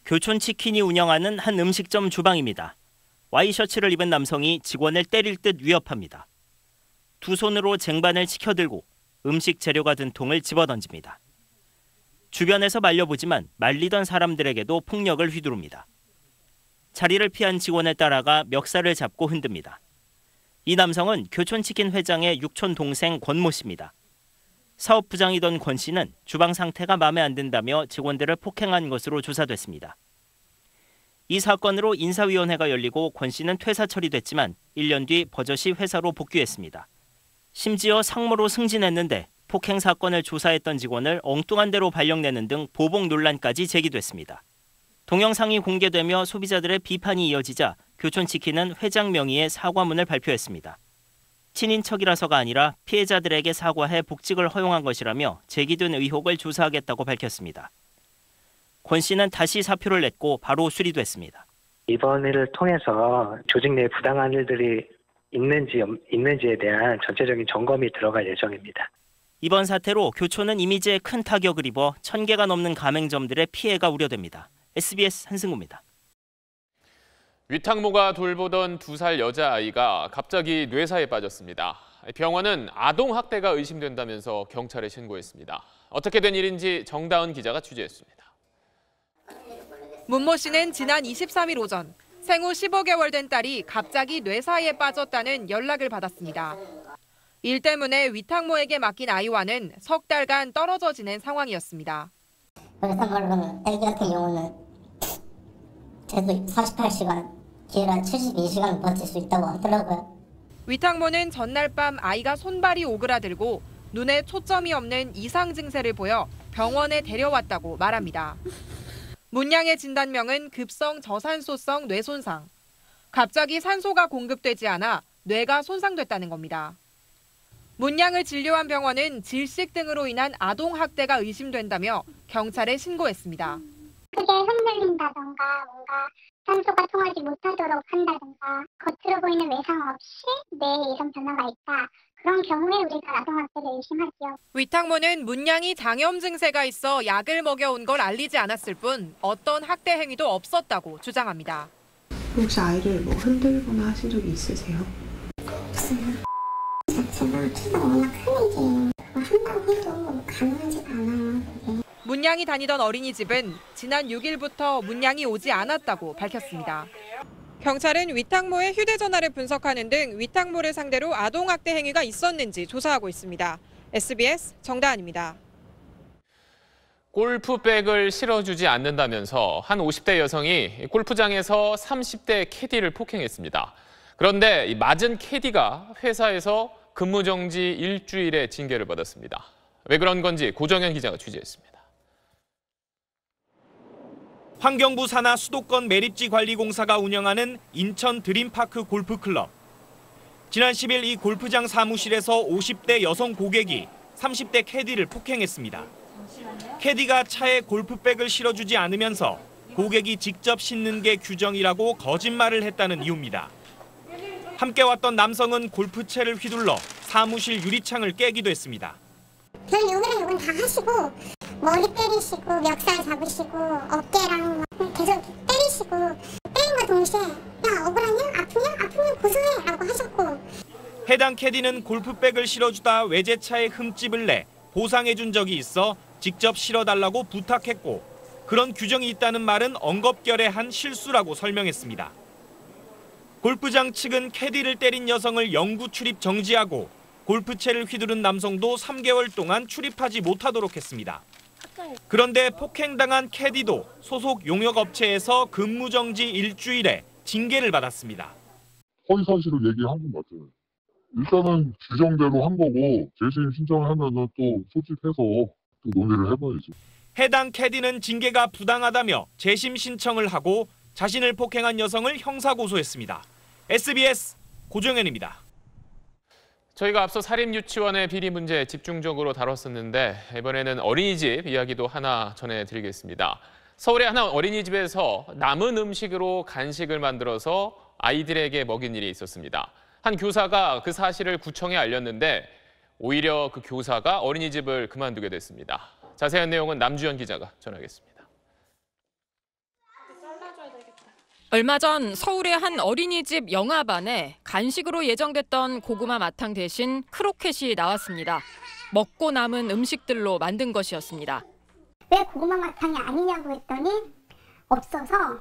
교촌치킨이 운영하는 한 음식점 주방입니다. 와이셔츠를 입은 남성이 직원을 때릴 듯 위협합니다. 두 손으로 쟁반을 치켜들고 음식 재료가 든 통을 집어던집니다. 주변에서 말려보지만 말리던 사람들에게도 폭력을 휘두릅니다. 자리를 피한 직원을 따라가 멱살을 잡고 흔듭니다. 이 남성은 교촌치킨 회장의 육촌 동생 권모 씨입니다. 사업부장이던 권 씨는 주방 상태가 마음에 안 든다며 직원들을 폭행한 것으로 조사됐습니다. 이 사건으로 인사위원회가 열리고 권 씨는 퇴사 처리됐지만 1년 뒤 버젓이 회사로 복귀했습니다. 심지어 상무로 승진했는데 폭행 사건을 조사했던 직원을 엉뚱한 대로 발령내는 등 보복 논란까지 제기됐습니다. 동영상이 공개되며 소비자들의 비판이 이어지자 교촌치킨은 회장 명의의 사과문을 발표했습니다. 친인척이라서가 아니라 피해자들에게 사과해 복직을 허용한 것이라며 제기된 의혹을 조사하겠다고 밝혔습니다. 권 씨는 다시 사표를 냈고 바로 수리됐습니다. 이번 일을 통해서 조직 내 부당한 일들이 있는지에 대한 전체적인 점검이 들어갈 예정입니다. 이번 사태로 교촌은 이미지에 큰 타격을 입어 1,000개가 넘는 가맹점들의 피해가 우려됩니다. SBS 한승구입니다. 위탁모가 돌보던 2살 여자아이가 갑자기 뇌사에 빠졌습니다. 병원은 아동 학대가 의심된다면서 경찰에 신고했습니다. 어떻게 된 일인지 정다은 기자가 취재했습니다. 문모 씨는 지난 23일 오전 생후 15개월 된 딸이 갑자기 뇌사에 빠졌다는 연락을 받았습니다. 일 때문에 위탁모에게 맡긴 아이와는 석 달간 떨어져 지낸 상황이었습니다. 그래서말로는 아기 같은 경우는 최소 48시간, 길어야 72시간 버틸 수 있다고 하더라고요. 위탁모는 전날 밤 아이가 손발이 오그라들고 눈에 초점이 없는 이상 증세를 보여 병원에 데려왔다고 말합니다. 문양의 진단명은 급성 저산소성 뇌손상. 갑자기 산소가 공급되지 않아 뇌가 손상됐다는 겁니다. 문양을 진료한 병원은 질식 등으로 인한 아동 학대가 의심된다며 경찰에 신고했습니다. 크게 흔들린다던가 뭔가 산소가 통하지 못하도록 한다던가 겉으로 보이는 외상 없이 뇌에 이런 변화가 있다. 그런 경우에 우리가 아동학대를 의심하죠. 위탁모는 문양이 장염 증세가 있어 약을 먹여온 걸 알리지 않았을 뿐 어떤 학대 행위도 없었다고 주장합니다. 혹시 아이를 흔들거나 하신 적이 있으세요? 자체가 키가 워낙 큰 애지 한다고 해도 가능하지가 않아요. 문양이 다니던 어린이집은 지난 6일부터 문양이 오지 않았다고 밝혔습니다. 경찰은 위탁모의 휴대전화를 분석하는 등 위탁모를 상대로 아동학대 행위가 있었는지 조사하고 있습니다. SBS 정다은입니다. 골프백을 실어주지 않는다면서 한 50대 여성이 골프장에서 30대 캐디를 폭행했습니다. 그런데 맞은 캐디가 회사에서 근무정지 일주일의 징계를 받았습니다. 왜 그런 건지 고정현 기자가 취재했습니다. 환경부 산하 수도권 매립지 관리공사가 운영하는 인천 드림파크 골프클럽. 지난 10일 이 골프장 사무실에서 50대 여성 고객이 30대 캐디를 폭행했습니다. 캐디가 차에 골프백을 실어주지 않으면서 고객이 직접 싣는 게 규정이라고 거짓말을 했다는 이유입니다. 함께 왔던 남성은 골프채를 휘둘러 사무실 유리창을 깨기도 했습니다. 별 욕이랑 욕은 다 하시고 머리 때리시고 멱살 잡으시고 어깨랑 계속 때리시고 때린과 동시에 야 억울하냐? 아프냐? 아프면 고소해 라고 하셨고 해당 캐디는 골프백을 실어주다 외제차에 흠집을 내 보상해준 적이 있어 직접 실어달라고 부탁했고 그런 규정이 있다는 말은 엉겁결에한 실수라고 설명했습니다. 골프장 측은 캐디를 때린 여성을 영구 출입 정지하고 골프채를 휘두른 남성도 3개월 동안 출입하지 못하도록 했습니다. 그런데 폭행당한 캐디도 소속 용역업체에서 근무정지 일주일에 징계를 받았습니다. 허위사실을 얘기한 것 같아요. 일단은 규정대로 한 거고 재심 신청을 하면은 또 소집해서 또 논의를 해봐야죠. 해당 캐디는 징계가 부당하다며 재심 신청을 하고 자신을 폭행한 여성을 형사고소했습니다. SBS 고정현입니다. 저희가 앞서 사립유치원의 비리 문제 집중적으로 다뤘었는데 이번에는 어린이집 이야기도 하나 전해드리겠습니다. 서울의 한 어린이집에서 남은 음식으로 간식을 만들어서 아이들에게 먹인 일이 있었습니다. 한 교사가 그 사실을 구청에 알렸는데 오히려 그 교사가 어린이집을 그만두게 됐습니다. 자세한 내용은 남주현 기자가 전하겠습니다. 얼마 전 서울의 한 어린이집 영화반에 간식으로 예정됐던 고구마 마탕 대신 크로켓이 나왔습니다. 먹고 남은 음식들로 만든 것이었습니다. 왜 고구마 마탕이 아니냐고 했더니 없어서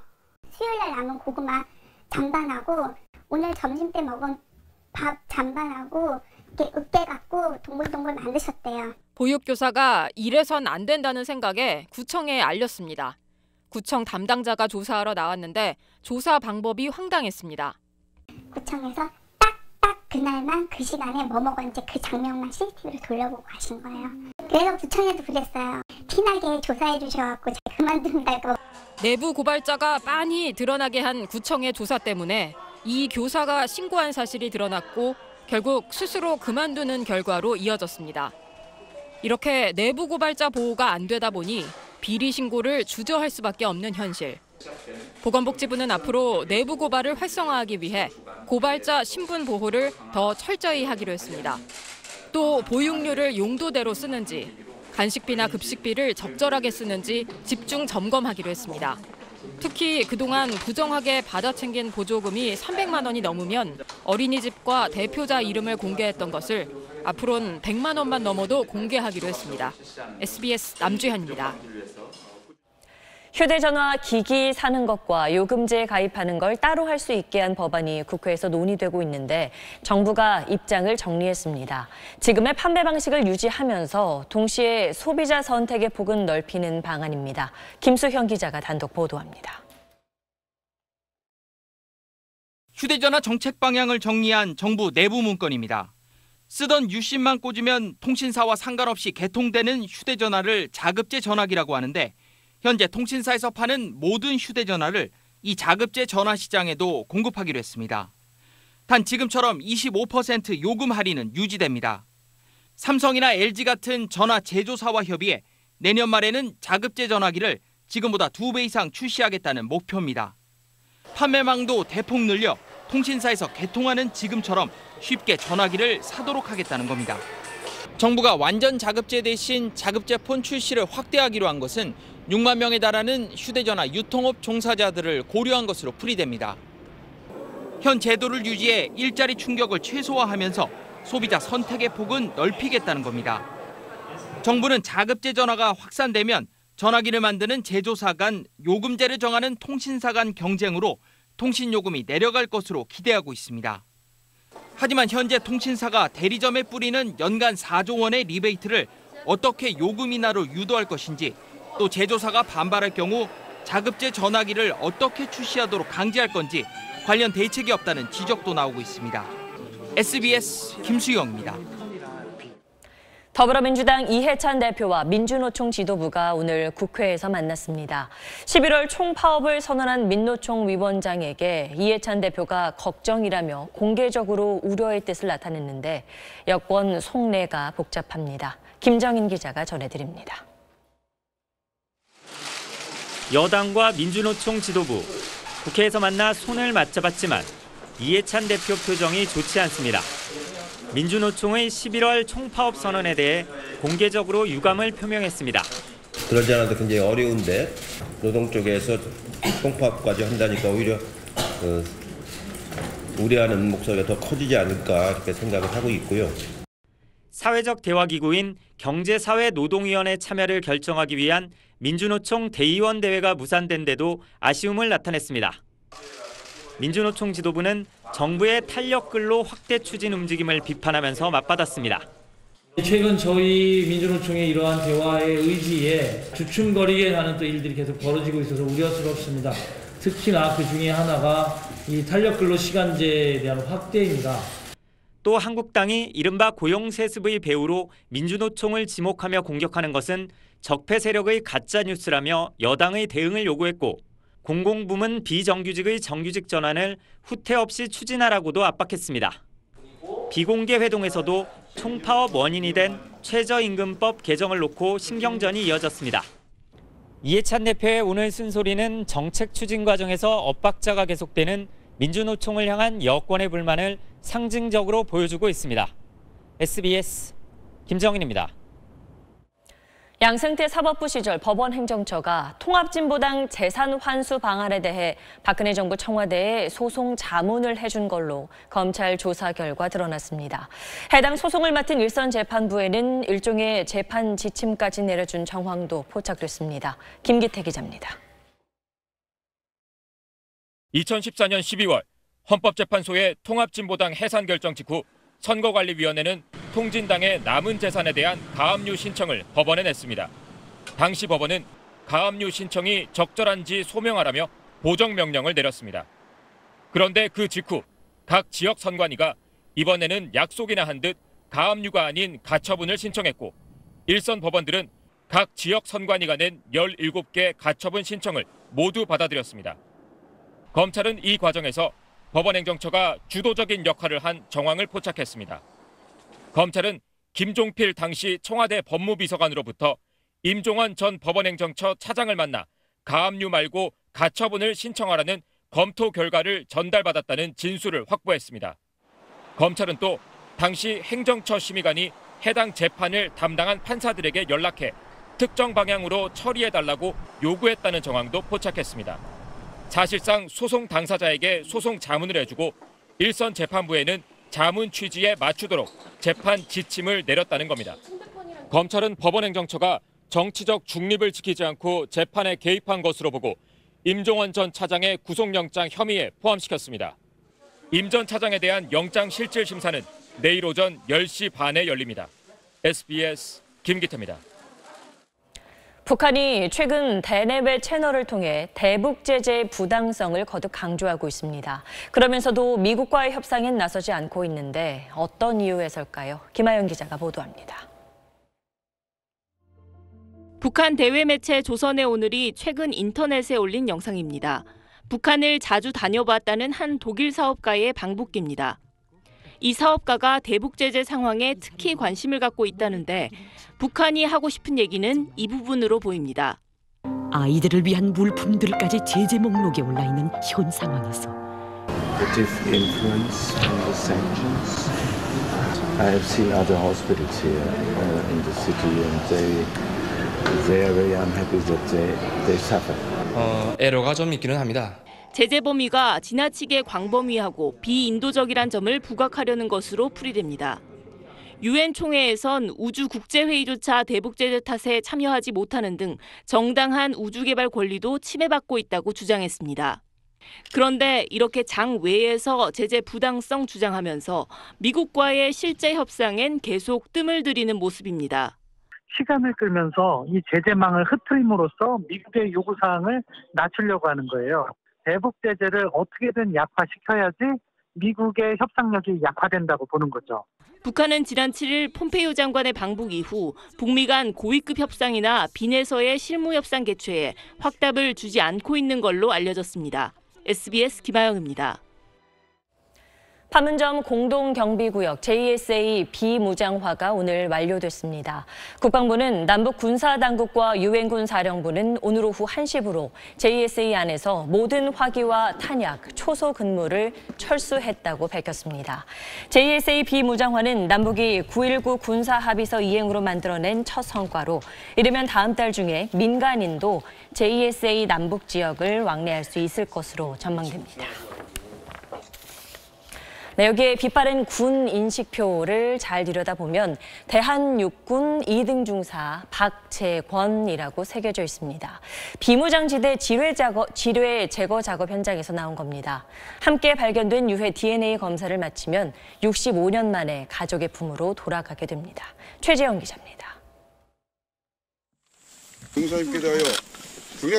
수요일날 남은 고구마 잔반하고 오늘 점심 때 먹은 밥 잔반하고 이렇게 으깨갖고 동글동글 만드셨대요. 보육교사가 이래선 안 된다는 생각에 구청에 알렸습니다. 구청 담당자가 조사하러 나왔는데 조사 방법이 황당했습니다. 구청에서 딱딱 그날만 그 시간에 뭐 먹었는지 그 장면만 CCTV로 돌려보고 가신 거예요. 그래서 구청에도 그랬어요. 티나게 조사해 주셔갖고 제가 그만둔다고. 내부 고발자가 빤히 드러나게 한 구청의 조사 때문에 이 교사가 신고한 사실이 드러났고 결국 스스로 그만두는 결과로 이어졌습니다. 이렇게 내부 고발자 보호가 안 되다 보니 비리 신고를 주저할 수밖에 없는 현실. 보건복지부는 앞으로 내부 고발을 활성화하기 위해 고발자 신분 보호를 더 철저히 하기로 했습니다. 또 보육료를 용도대로 쓰는지, 간식비나 급식비를 적절하게 쓰는지 집중 점검하기로 했습니다. 특히 그동안 부정하게 받아챙긴 보조금이 300만 원이 넘으면 어린이집과 대표자 이름을 공개했던 것을 앞으로는 100만 원만 넘어도 공개하기로 했습니다. SBS 남주현입니다. 휴대전화 기기 사는 것과 요금제에 가입하는 걸 따로 할 수 있게 한 법안이 국회에서 논의되고 있는데 정부가 입장을 정리했습니다. 지금의 판매 방식을 유지하면서 동시에 소비자 선택의 폭은 넓히는 방안입니다. 김수현 기자가 단독 보도합니다. 휴대전화 정책 방향을 정리한 정부 내부 문건입니다. 쓰던 유심만 꽂으면 통신사와 상관없이 개통되는 휴대전화를 자급제 전화기라고 하는데 현재 통신사에서 파는 모든 휴대전화를 이 자급제 전화 시장에도 공급하기로 했습니다. 단 지금처럼 25% 요금 할인은 유지됩니다. 삼성이나 LG 같은 전화 제조사와 협의해 내년 말에는 자급제 전화기를 지금보다 2배 이상 출시하겠다는 목표입니다. 판매망도 대폭 늘려 통신사에서 개통하는 지금처럼 쉽게 전화기를 사도록 하겠다는 겁니다. 정부가 완전 자급제 대신 자급제폰 출시를 확대하기로 한 것은 6만 명에 달하는 휴대전화 유통업 종사자들을 고려한 것으로 풀이됩니다. 현 제도를 유지해 일자리 충격을 최소화하면서 소비자 선택의 폭은 넓히겠다는 겁니다. 정부는 자급제 전화가 확산되면 전화기를 만드는 제조사 간 요금제를 정하는 통신사 간 경쟁으로 통신요금이 내려갈 것으로 기대하고 있습니다. 하지만 현재 통신사가 대리점에 뿌리는 연간 4조 원의 리베이트를 어떻게 요금 인하로 유도할 것인지 또 제조사가 반발할 경우 자급제 전화기를 어떻게 출시하도록 강제할 건지 관련 대책이 없다는 지적도 나오고 있습니다. SBS 김수영입니다. 더불어민주당 이해찬 대표와 민주노총 지도부가 오늘 국회에서 만났습니다. 11월 총파업을 선언한 민노총 위원장에게 이해찬 대표가 걱정이라며 공개적으로 우려의 뜻을 나타냈는데 여권 속내가 복잡합니다. 김정인 기자가 전해드립니다. 여당과 민주노총 지도부, 국회에서 만나 손을 맞잡았지만 이해찬 대표 표정이 좋지 않습니다. 민주노총의 11월 총파업 선언에 대해 공개적으로 유감을 표명했습니다. 그러지 않아도 굉장히 어려운데 노동 쪽에서 총파업까지 한다니까 오히려 우려하는 목소리가 더 커지지 않을까 그렇게 생각을 하고 있고요. 사회적 대화기구인 경제사회노동위원회 참여를 결정하기 위한 민주노총 대의원 대회가 무산된 데도 아쉬움을 나타냈습니다. 민주노총 지도부는 정부의 탄력근로 확대 추진 움직임을 비판하면서 맞받았습니다. 최근 저희 민주노총의 이러한 대화의 의지에 주춤거리게 하는 또 일들이 계속 벌어지고 있어서 우려스럽습니다. 특히나 그 중에 하나가 이 탄력근로 시간제에 대한 확대입니다. 또 한국당이 이른바 고용세습의 배후로 민주노총을 지목하며 공격하는 것은 적폐 세력의 가짜뉴스라며 여당의 대응을 요구했고 공공부문 비정규직의 정규직 전환을 후퇴 없이 추진하라고도 압박했습니다. 비공개 회동에서도 총파업 원인이 된 최저임금법 개정을 놓고 신경전이 이어졌습니다. 이해찬 대표의 오늘 쓴소리는 정책 추진 과정에서 엇박자가 계속되는 민주노총을 향한 여권의 불만을 상징적으로 보여주고 있습니다. SBS 김정인입니다. 양승태 사법부 시절 법원행정처가 통합진보당 재산 환수 방안에 대해 박근혜 정부 청와대에 소송 자문을 해준 걸로 검찰 조사 결과 드러났습니다. 해당 소송을 맡은 일선 재판부에는 일종의 재판 지침까지 내려준 정황도 포착됐습니다. 김기태 기자입니다. 2014년 12월 헌법재판소의 통합진보당 해산 결정 직후 선거관리위원회는 통진당의 남은 재산에 대한 가압류 신청을 법원에 냈습니다. 당시 법원은 가압류 신청이 적절한지 소명하라며 보정명령을 내렸습니다. 그런데 그 직후 각 지역 선관위가 이번에는 약속이나 한 듯 가압류가 아닌 가처분을 신청했고 일선 법원들은 각 지역 선관위가 낸 17개 가처분 신청을 모두 받아들였습니다. 검찰은 이 과정에서 법원행정처가 주도적인 역할을 한 정황을 포착했습니다. 검찰은 김종필 당시 청와대 법무비서관으로부터 임종원 전 법원행정처 차장을 만나 가압류 말고 가처분을 신청하라는 검토 결과를 전달받았다는 진술을 확보했습니다. 검찰은 또 당시 행정처 심의관이 해당 재판을 담당한 판사들에게 연락해 특정 방향으로 처리해달라고 요구했다는 정황도 포착했습니다. 사실상 소송 당사자에게 소송 자문을 해주고 일선 재판부에는 자문 취지에 맞추도록 재판 지침을 내렸다는 겁니다. 검찰은 법원행정처가 정치적 중립을 지키지 않고 재판에 개입한 것으로 보고 임종원 전 차장의 구속영장 혐의에 포함시켰습니다. 임 전 차장에 대한 영장실질심사는 내일 오전 10시 반에 열립니다. SBS 김기태입니다. 북한이 최근 대내외 채널을 통해 대북 제재의 부당성을 거듭 강조하고 있습니다. 그러면서도 미국과의 협상엔 나서지 않고 있는데 어떤 이유에서일까요? 김하연 기자가 보도합니다. 북한 대외 매체 조선의 오늘이 최근 인터넷에 올린 영상입니다. 북한을 자주 다녀봤다는 한 독일 사업가의 방북기입니다. 이 사업가가 대북 제재 상황에 특히 관심을 갖고 있다는데 북한이 하고 싶은 얘기는 이 부분으로 보입니다. 아이들을 위한 물품들까지 제재 목록에 올라 있는 현 상황에서 I have seen other hospitals here in the city and they are very unhappy that they suffer. 애로가 좀 있기는 합니다. 제재 범위가 지나치게 광범위하고 비인도적이란 점을 부각하려는 것으로 풀이됩니다. 유엔 총회에선 우주국제회의조차 대북 제재 탓에 참여하지 못하는 등 정당한 우주개발 권리도 침해받고 있다고 주장했습니다. 그런데 이렇게 장 외에서 제재 부당성 주장하면서 미국과의 실제 협상엔 계속 뜸을 들이는 모습입니다. 시간을 끌면서 이 제재망을 흐트림으로써 미국의 요구사항을 낮추려고 하는 거예요. 대북 제재를 어떻게든 약화시켜야지 미국의 협상력이 약화된다고 보는 거죠. 북한은 지난 7일 폼페이오 장관의 방북 이후 북미 간 고위급 협상이나 비내서의 실무 협상 개최에 확답을 주지 않고 있는 걸로 알려졌습니다. SBS 김하영입니다. 판문점 공동경비구역 JSA 비무장화가 오늘 완료됐습니다. 국방부는 남북 군사당국과 유엔군 사령부는 오늘 오후 1시부로 JSA 안에서 모든 화기와 탄약, 초소 근무를 철수했다고 밝혔습니다. JSA 비무장화는 남북이 9.19 군사합의서 이행으로 만들어낸 첫 성과로 이르면 다음 달 중에 민간인도 JSA 남북 지역을 왕래할 수 있을 것으로 전망됩니다. 네, 여기에 빛바랜 군 인식표를 잘 들여다보면 대한육군 2등 중사 박재권이라고 새겨져 있습니다. 비무장지대 지뢰 제거 작업 현장에서 나온 겁니다. 함께 발견된 유해 DNA 검사를 마치면 65년 만에 가족의 품으로 돌아가게 됩니다. 최재영 기자입니다. 중사님께 대하여 중례.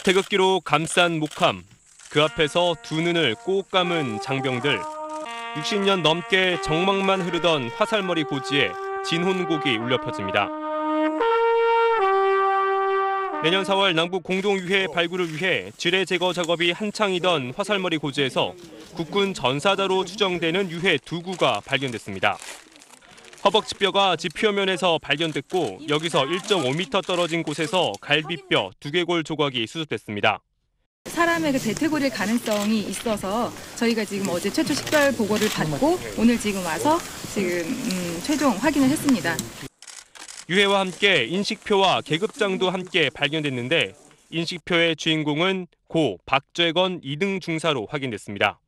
태극기로 감싼 목함. 그 앞에서 두 눈을 꼭 감은 장병들. 60년 넘게 정막만 흐르던 화살머리 고지에 진혼곡이 울려 퍼집니다. 내년 4월 남북 공동유해 발굴을 위해 지뢰 제거 작업이 한창이던 화살머리 고지에서 국군 전사자로 추정되는 유해 2구가 발견됐습니다. 허벅지뼈가 지표면에서 발견됐고 여기서 1.5m 떨어진 곳에서 갈비뼈, 두개골 조각이 수습됐습니다. 사람의 그 대퇴골일 가능성이 있어서 저희가 지금 어제 최초 식별 보고를 받고 오늘 지금 와서 지금 최종 확인을 했습니다. 유해와 함께 인식표와 계급장도 함께 발견됐는데 인식표의 주인공은 고 박재권 2등 중사로 확인됐습니다.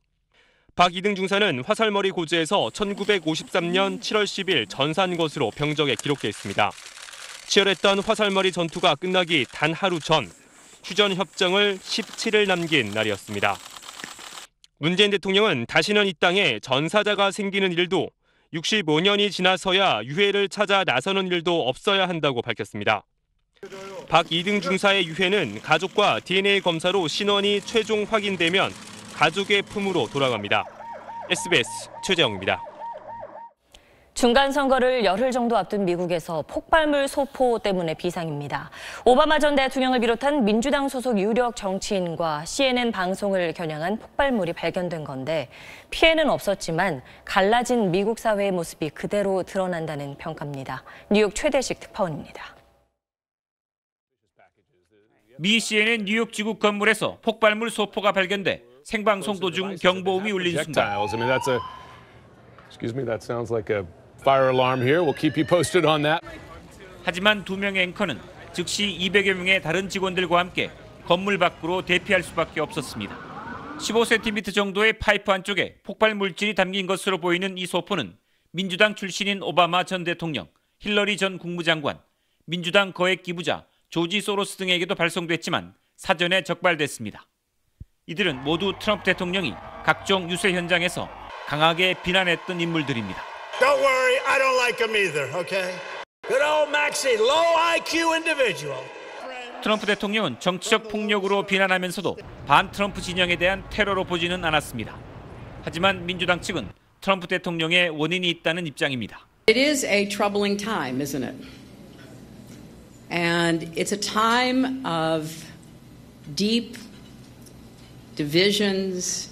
박 2등 중사는 화살머리 고지에서 1953년 7월 10일 전사한 것으로 병적에 기록돼 있습니다. 치열했던 화살머리 전투가 끝나기 단 하루 전 휴전 협정을 17일 남긴 날이었습니다. 문재인 대통령은 다시는 이 땅에 전사자가 생기는 일도 65년이 지나서야 유해를 찾아 나서는 일도 없어야 한다고 밝혔습니다. 박 2등 중사의 유해는 가족과 DNA 검사로 신원이 최종 확인되면 가족의 품으로 돌아갑니다. SBS 최재영입니다. 중간 선거를 열흘 정도 앞둔 미국에서 폭발물 소포 때문에 비상입니다. 오바마 전 대통령을 비롯한 민주당 소속 유력 정치인과 CNN 방송을 겨냥한 폭발물이 발견된 건데 피해는 없었지만 갈라진 미국 사회의 모습이 그대로 드러난다는 평가입니다. 뉴욕 최대식 특파원입니다. 미 CNN 뉴욕 지국 건물에서 폭발물 소포가 발견돼 생방송 도중 경보음이 울린 순간. Fire alarm here. We'll keep you posted on that. 하지만 두 명의 앵커는 즉시 200여 명의 다른 직원들과 함께 건물 밖으로 대피할 수밖에 없었습니다. 15cm 정도의 파이프 안쪽에 폭발 물질이 담긴 것으로 보이는 이 소포는 민주당 출신인 오바마 전 대통령, 힐러리 전 국무장관, 민주당 거액 기부자 조지 소로스 등에게도 발송됐지만 사전에 적발됐습니다. 이들은 모두 트럼프 대통령이 각종 유세 현장에서 강하게 비난했던 인물들입니다. Don't worry, I don't like him either, okay? Good old Maxine, low IQ individual. 트럼프 대통령은 정치적 폭력으로 비난하면서도 반트럼프 진영에 대한 테러로 보지는 않았습니다. 하지만 민주당 측은 트럼프 대통령의 원인이 있다는 입장입니다. It is a troubling time, isn't it? And it's a time of deep divisions.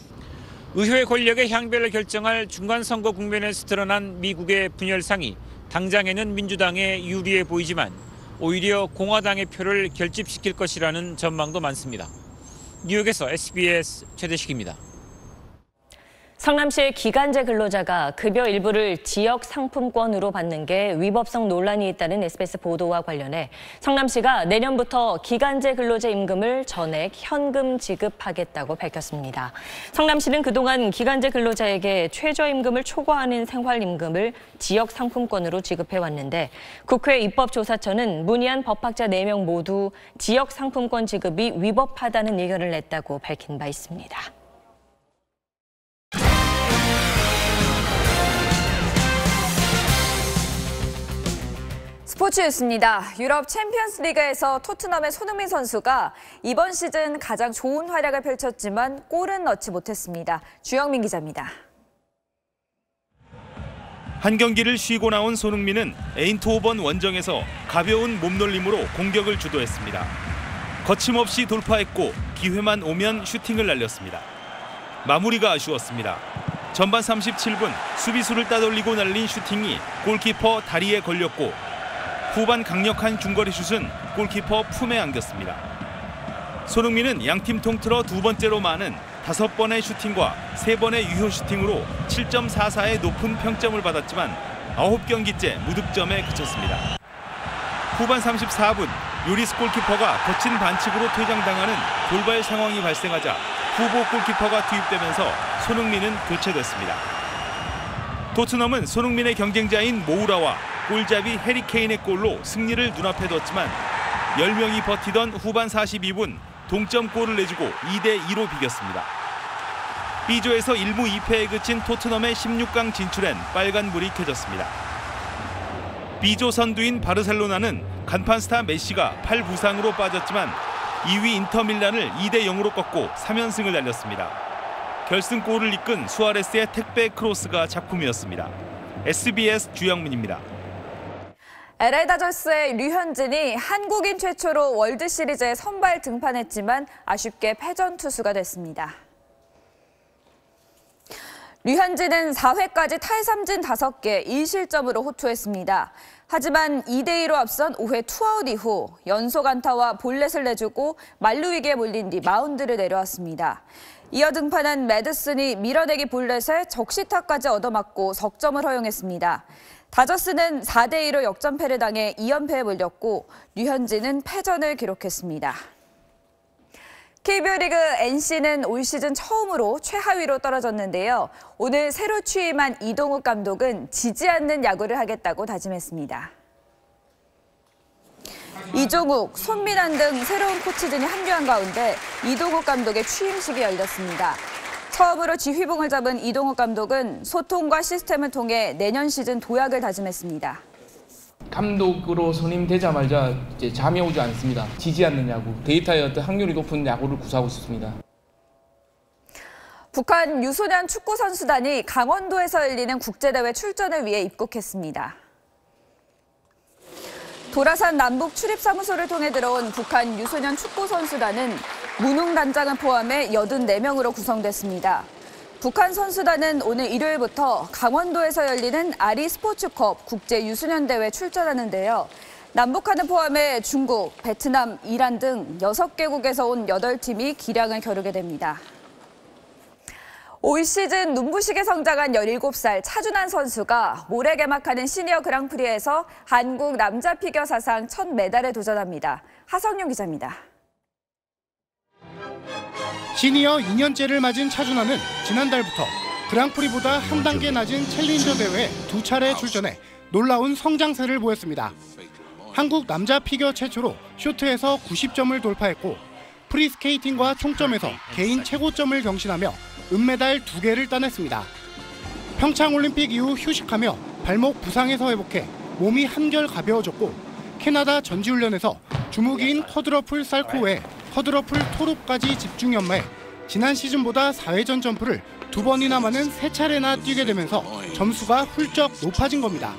의회 권력의 향배를 결정할 중간선거 국면에서 드러난 미국의 분열상이 당장에는 민주당에 유리해 보이지만 오히려 공화당의 표를 결집시킬 것이라는 전망도 많습니다. 뉴욕에서 SBS 최대식입니다. 성남시의 기간제 근로자가 급여 일부를 지역 상품권으로 받는 게 위법성 논란이 있다는 SBS 보도와 관련해 성남시가 내년부터 기간제 근로자 임금을 전액 현금 지급하겠다고 밝혔습니다. 성남시는 그동안 기간제 근로자에게 최저임금을 초과하는 생활임금을 지역 상품권으로 지급해왔는데 국회 입법조사처는 문의한 법학자 4명 모두 지역 상품권 지급이 위법하다는 의견을 냈다고 밝힌 바 있습니다. 스포츠 뉴스입니다. 유럽 챔피언스 리그에서 토트넘의 손흥민 선수가 이번 시즌 가장 좋은 활약을 펼쳤지만 골은 넣지 못했습니다. 주영민 기자입니다. 한 경기를 쉬고 나온 손흥민은 에인트호번 원정에서 가벼운 몸놀림으로 공격을 주도했습니다. 거침없이 돌파했고 기회만 오면 슈팅을 날렸습니다. 마무리가 아쉬웠습니다. 전반 37분 수비수를 따돌리고 날린 슈팅이 골키퍼 다리에 걸렸고 후반 강력한 중거리 슛은 골키퍼 품에 안겼습니다. 손흥민은 양팀 통틀어 2번째로 많은 5번의 슈팅과 3번의 유효 슈팅으로 7.44의 높은 평점을 받았지만 9경기째 무득점에 그쳤습니다. 후반 34분 요리스 골키퍼가 거친 반칙으로 퇴장당하는 돌발 상황이 발생하자 후보 골키퍼가 투입되면서 손흥민은 교체됐습니다. 토트넘은 손흥민의 경쟁자인 모우라와 골잡이 해리 케인의 골로 승리를 눈앞에 뒀지만 10명이 버티던 후반 42분 동점골을 내주고 2대2로 비겼습니다. B조에서 1무 2패에 그친 토트넘의 16강 진출엔 빨간불이 켜졌습니다. B조 선두인 바르셀로나는 간판 스타 메시가 팔 부상으로 빠졌지만 2위 인터밀란을 2대0으로 꺾고 3연승을 달렸습니다. 결승골을 이끈 수아레스의 택배 크로스가 작품이었습니다. SBS 주영민입니다. LA 다저스의 류현진이 한국인 최초로 월드시리즈에 선발 등판했지만 아쉽게 패전 투수가 됐습니다. 류현진은 4회까지 탈삼진 5개 1실점으로 호투했습니다. 하지만 2대2로 앞선 5회 투아웃 이후 연속 안타와 볼넷을 내주고 만루 위기에 몰린 뒤 마운드를 내려왔습니다. 이어 등판한 매드슨이 밀어내기 볼넷에 적시타까지 얻어맞고 석점을 허용했습니다. 다저스는 4대2로 역전패를 당해 2연패에 몰렸고 류현진은 패전을 기록했습니다. KBO 리그 NC는 올 시즌 처음으로 최하위로 떨어졌는데요. 오늘 새로 취임한 이동욱 감독은 지지 않는 야구를 하겠다고 다짐했습니다. 이종욱, 손민환 등 새로운 코치진이 합류한 가운데 이동욱 감독의 취임식이 열렸습니다. 처음으로 지휘봉을 잡은 이동욱 감독은 소통과 시스템을 통해 내년 시즌 도약을 다짐했습니다. 감독으로 선임되자마자 이제 잠이 오지 않습니다. 지지 않는 야구, 데이터의 어떤 확률이 높은 야구를 구사하고 싶습니다. 북한 유소년 축구 선수단이 강원도에서 열리는 국제대회 출전을 위해 입국했습니다. 도라산 남북 출입사무소를 통해 들어온 북한 유소년 축구 선수단은 무능단장을 포함해 84명으로 구성됐습니다. 북한 선수단은 오늘 일요일부터 강원도에서 열리는 아리 스포츠컵 국제 유소년 대회 출전하는데요. 남북한을 포함해 중국, 베트남, 이란 등 6개국에서 온 8팀이 기량을 겨루게 됩니다. 올 시즌 눈부시게 성장한 17살 차준환 선수가 모레 개막하는 시니어 그랑프리에서 한국 남자 피겨 사상 첫 메달에 도전합니다. 하성룡 기자입니다. 시니어 2년째를 맞은 차준하는 지난달부터 그랑프리보다 한 단계 낮은 챌린저 대회에 2차례 출전해 놀라운 성장세를 보였습니다. 한국 남자 피겨 최초로 쇼트에서 90점을 돌파했고 프리스케이팅과 총점에서 개인 최고점을 경신하며 은메달 2개를 따냈습니다. 평창올림픽 이후 휴식하며 발목 부상에서 회복해 몸이 한결 가벼워졌고 캐나다 전지훈련에서 주무기인 쿼드러플 살코 외에 쿼드러플 토롭까지 집중 연마해 지난 시즌보다 4회전 점프를 2번이나 많은 3차례나 뛰게 되면서 점수가 훌쩍 높아진 겁니다.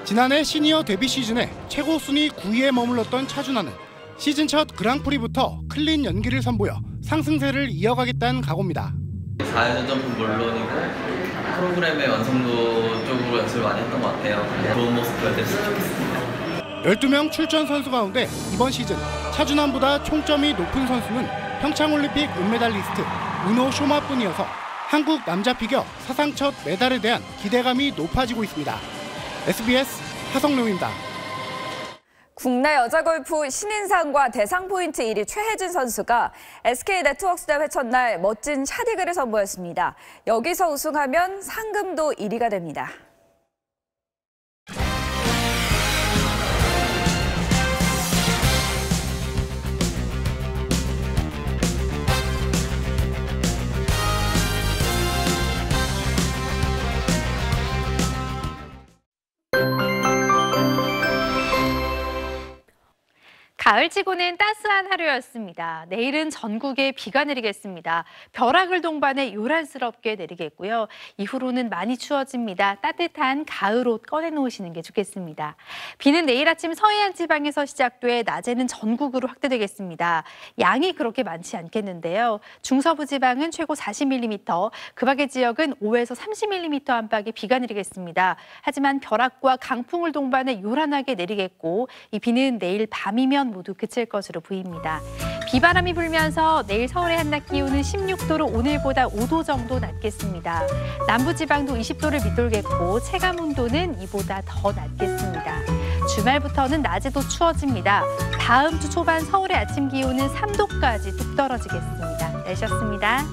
지난해 시니어 데뷔 시즌에 최고 순위 9위에 머물렀던 차준하는 시즌 첫 그랑프리부터 클린 연기를 선보여 상승세를 이어가겠다는 각오입니다. 4회전 점프 물론이고 프로그램의 완성도 쪽으로 연습을 많이 했던 것 같아요. 좋은 모습 보여드렸으면 좋겠습니다. 12명 출전 선수 가운데 이번 시즌 차준환보다 총점이 높은 선수는 평창올림픽 은메달리스트 우노 쇼마뿐이어서 한국 남자 피겨 사상 첫 메달에 대한 기대감이 높아지고 있습니다. SBS 하성룡입니다. 국내 여자 골프 신인상과 대상 포인트 1위 최혜진 선수가 SK네트워크스 대회 첫날 멋진 샷이글을 선보였습니다. 여기서 우승하면 상금도 1위가 됩니다. 가을치고는 따스한 하루였습니다. 내일은 전국에 비가 내리겠습니다. 벼락을 동반해 요란스럽게 내리겠고요. 이후로는 많이 추워집니다. 따뜻한 가을옷 꺼내놓으시는 게 좋겠습니다. 비는 내일 아침 서해안 지방에서 시작돼 낮에는 전국으로 확대되겠습니다. 양이 그렇게 많지 않겠는데요. 중서부 지방은 최고 40mm, 그 밖의 지역은 5에서 30mm 안팎의 비가 내리겠습니다. 하지만 벼락과 강풍을 동반해 요란하게 내리겠고 이 비는 내일 밤이면 모두 그칠 것으로 보입니다. 비바람이 불면서 내일 서울의 한낮 기온은 16도로 오늘보다 5도 정도 낮겠습니다. 남부지방도 20도를 밑돌겠고 체감 온도는 이보다 더 낮겠습니다. 주말부터는 낮에도 추워집니다. 다음 주 초반 서울의 아침 기온은 3도까지 뚝 떨어지겠습니다. 날씨였습니다.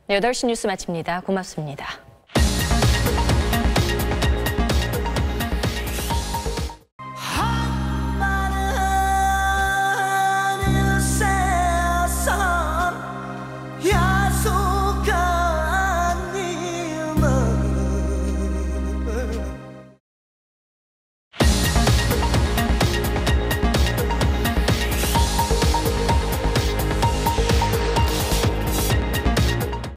8시 뉴스 마칩니다. 고맙습니다.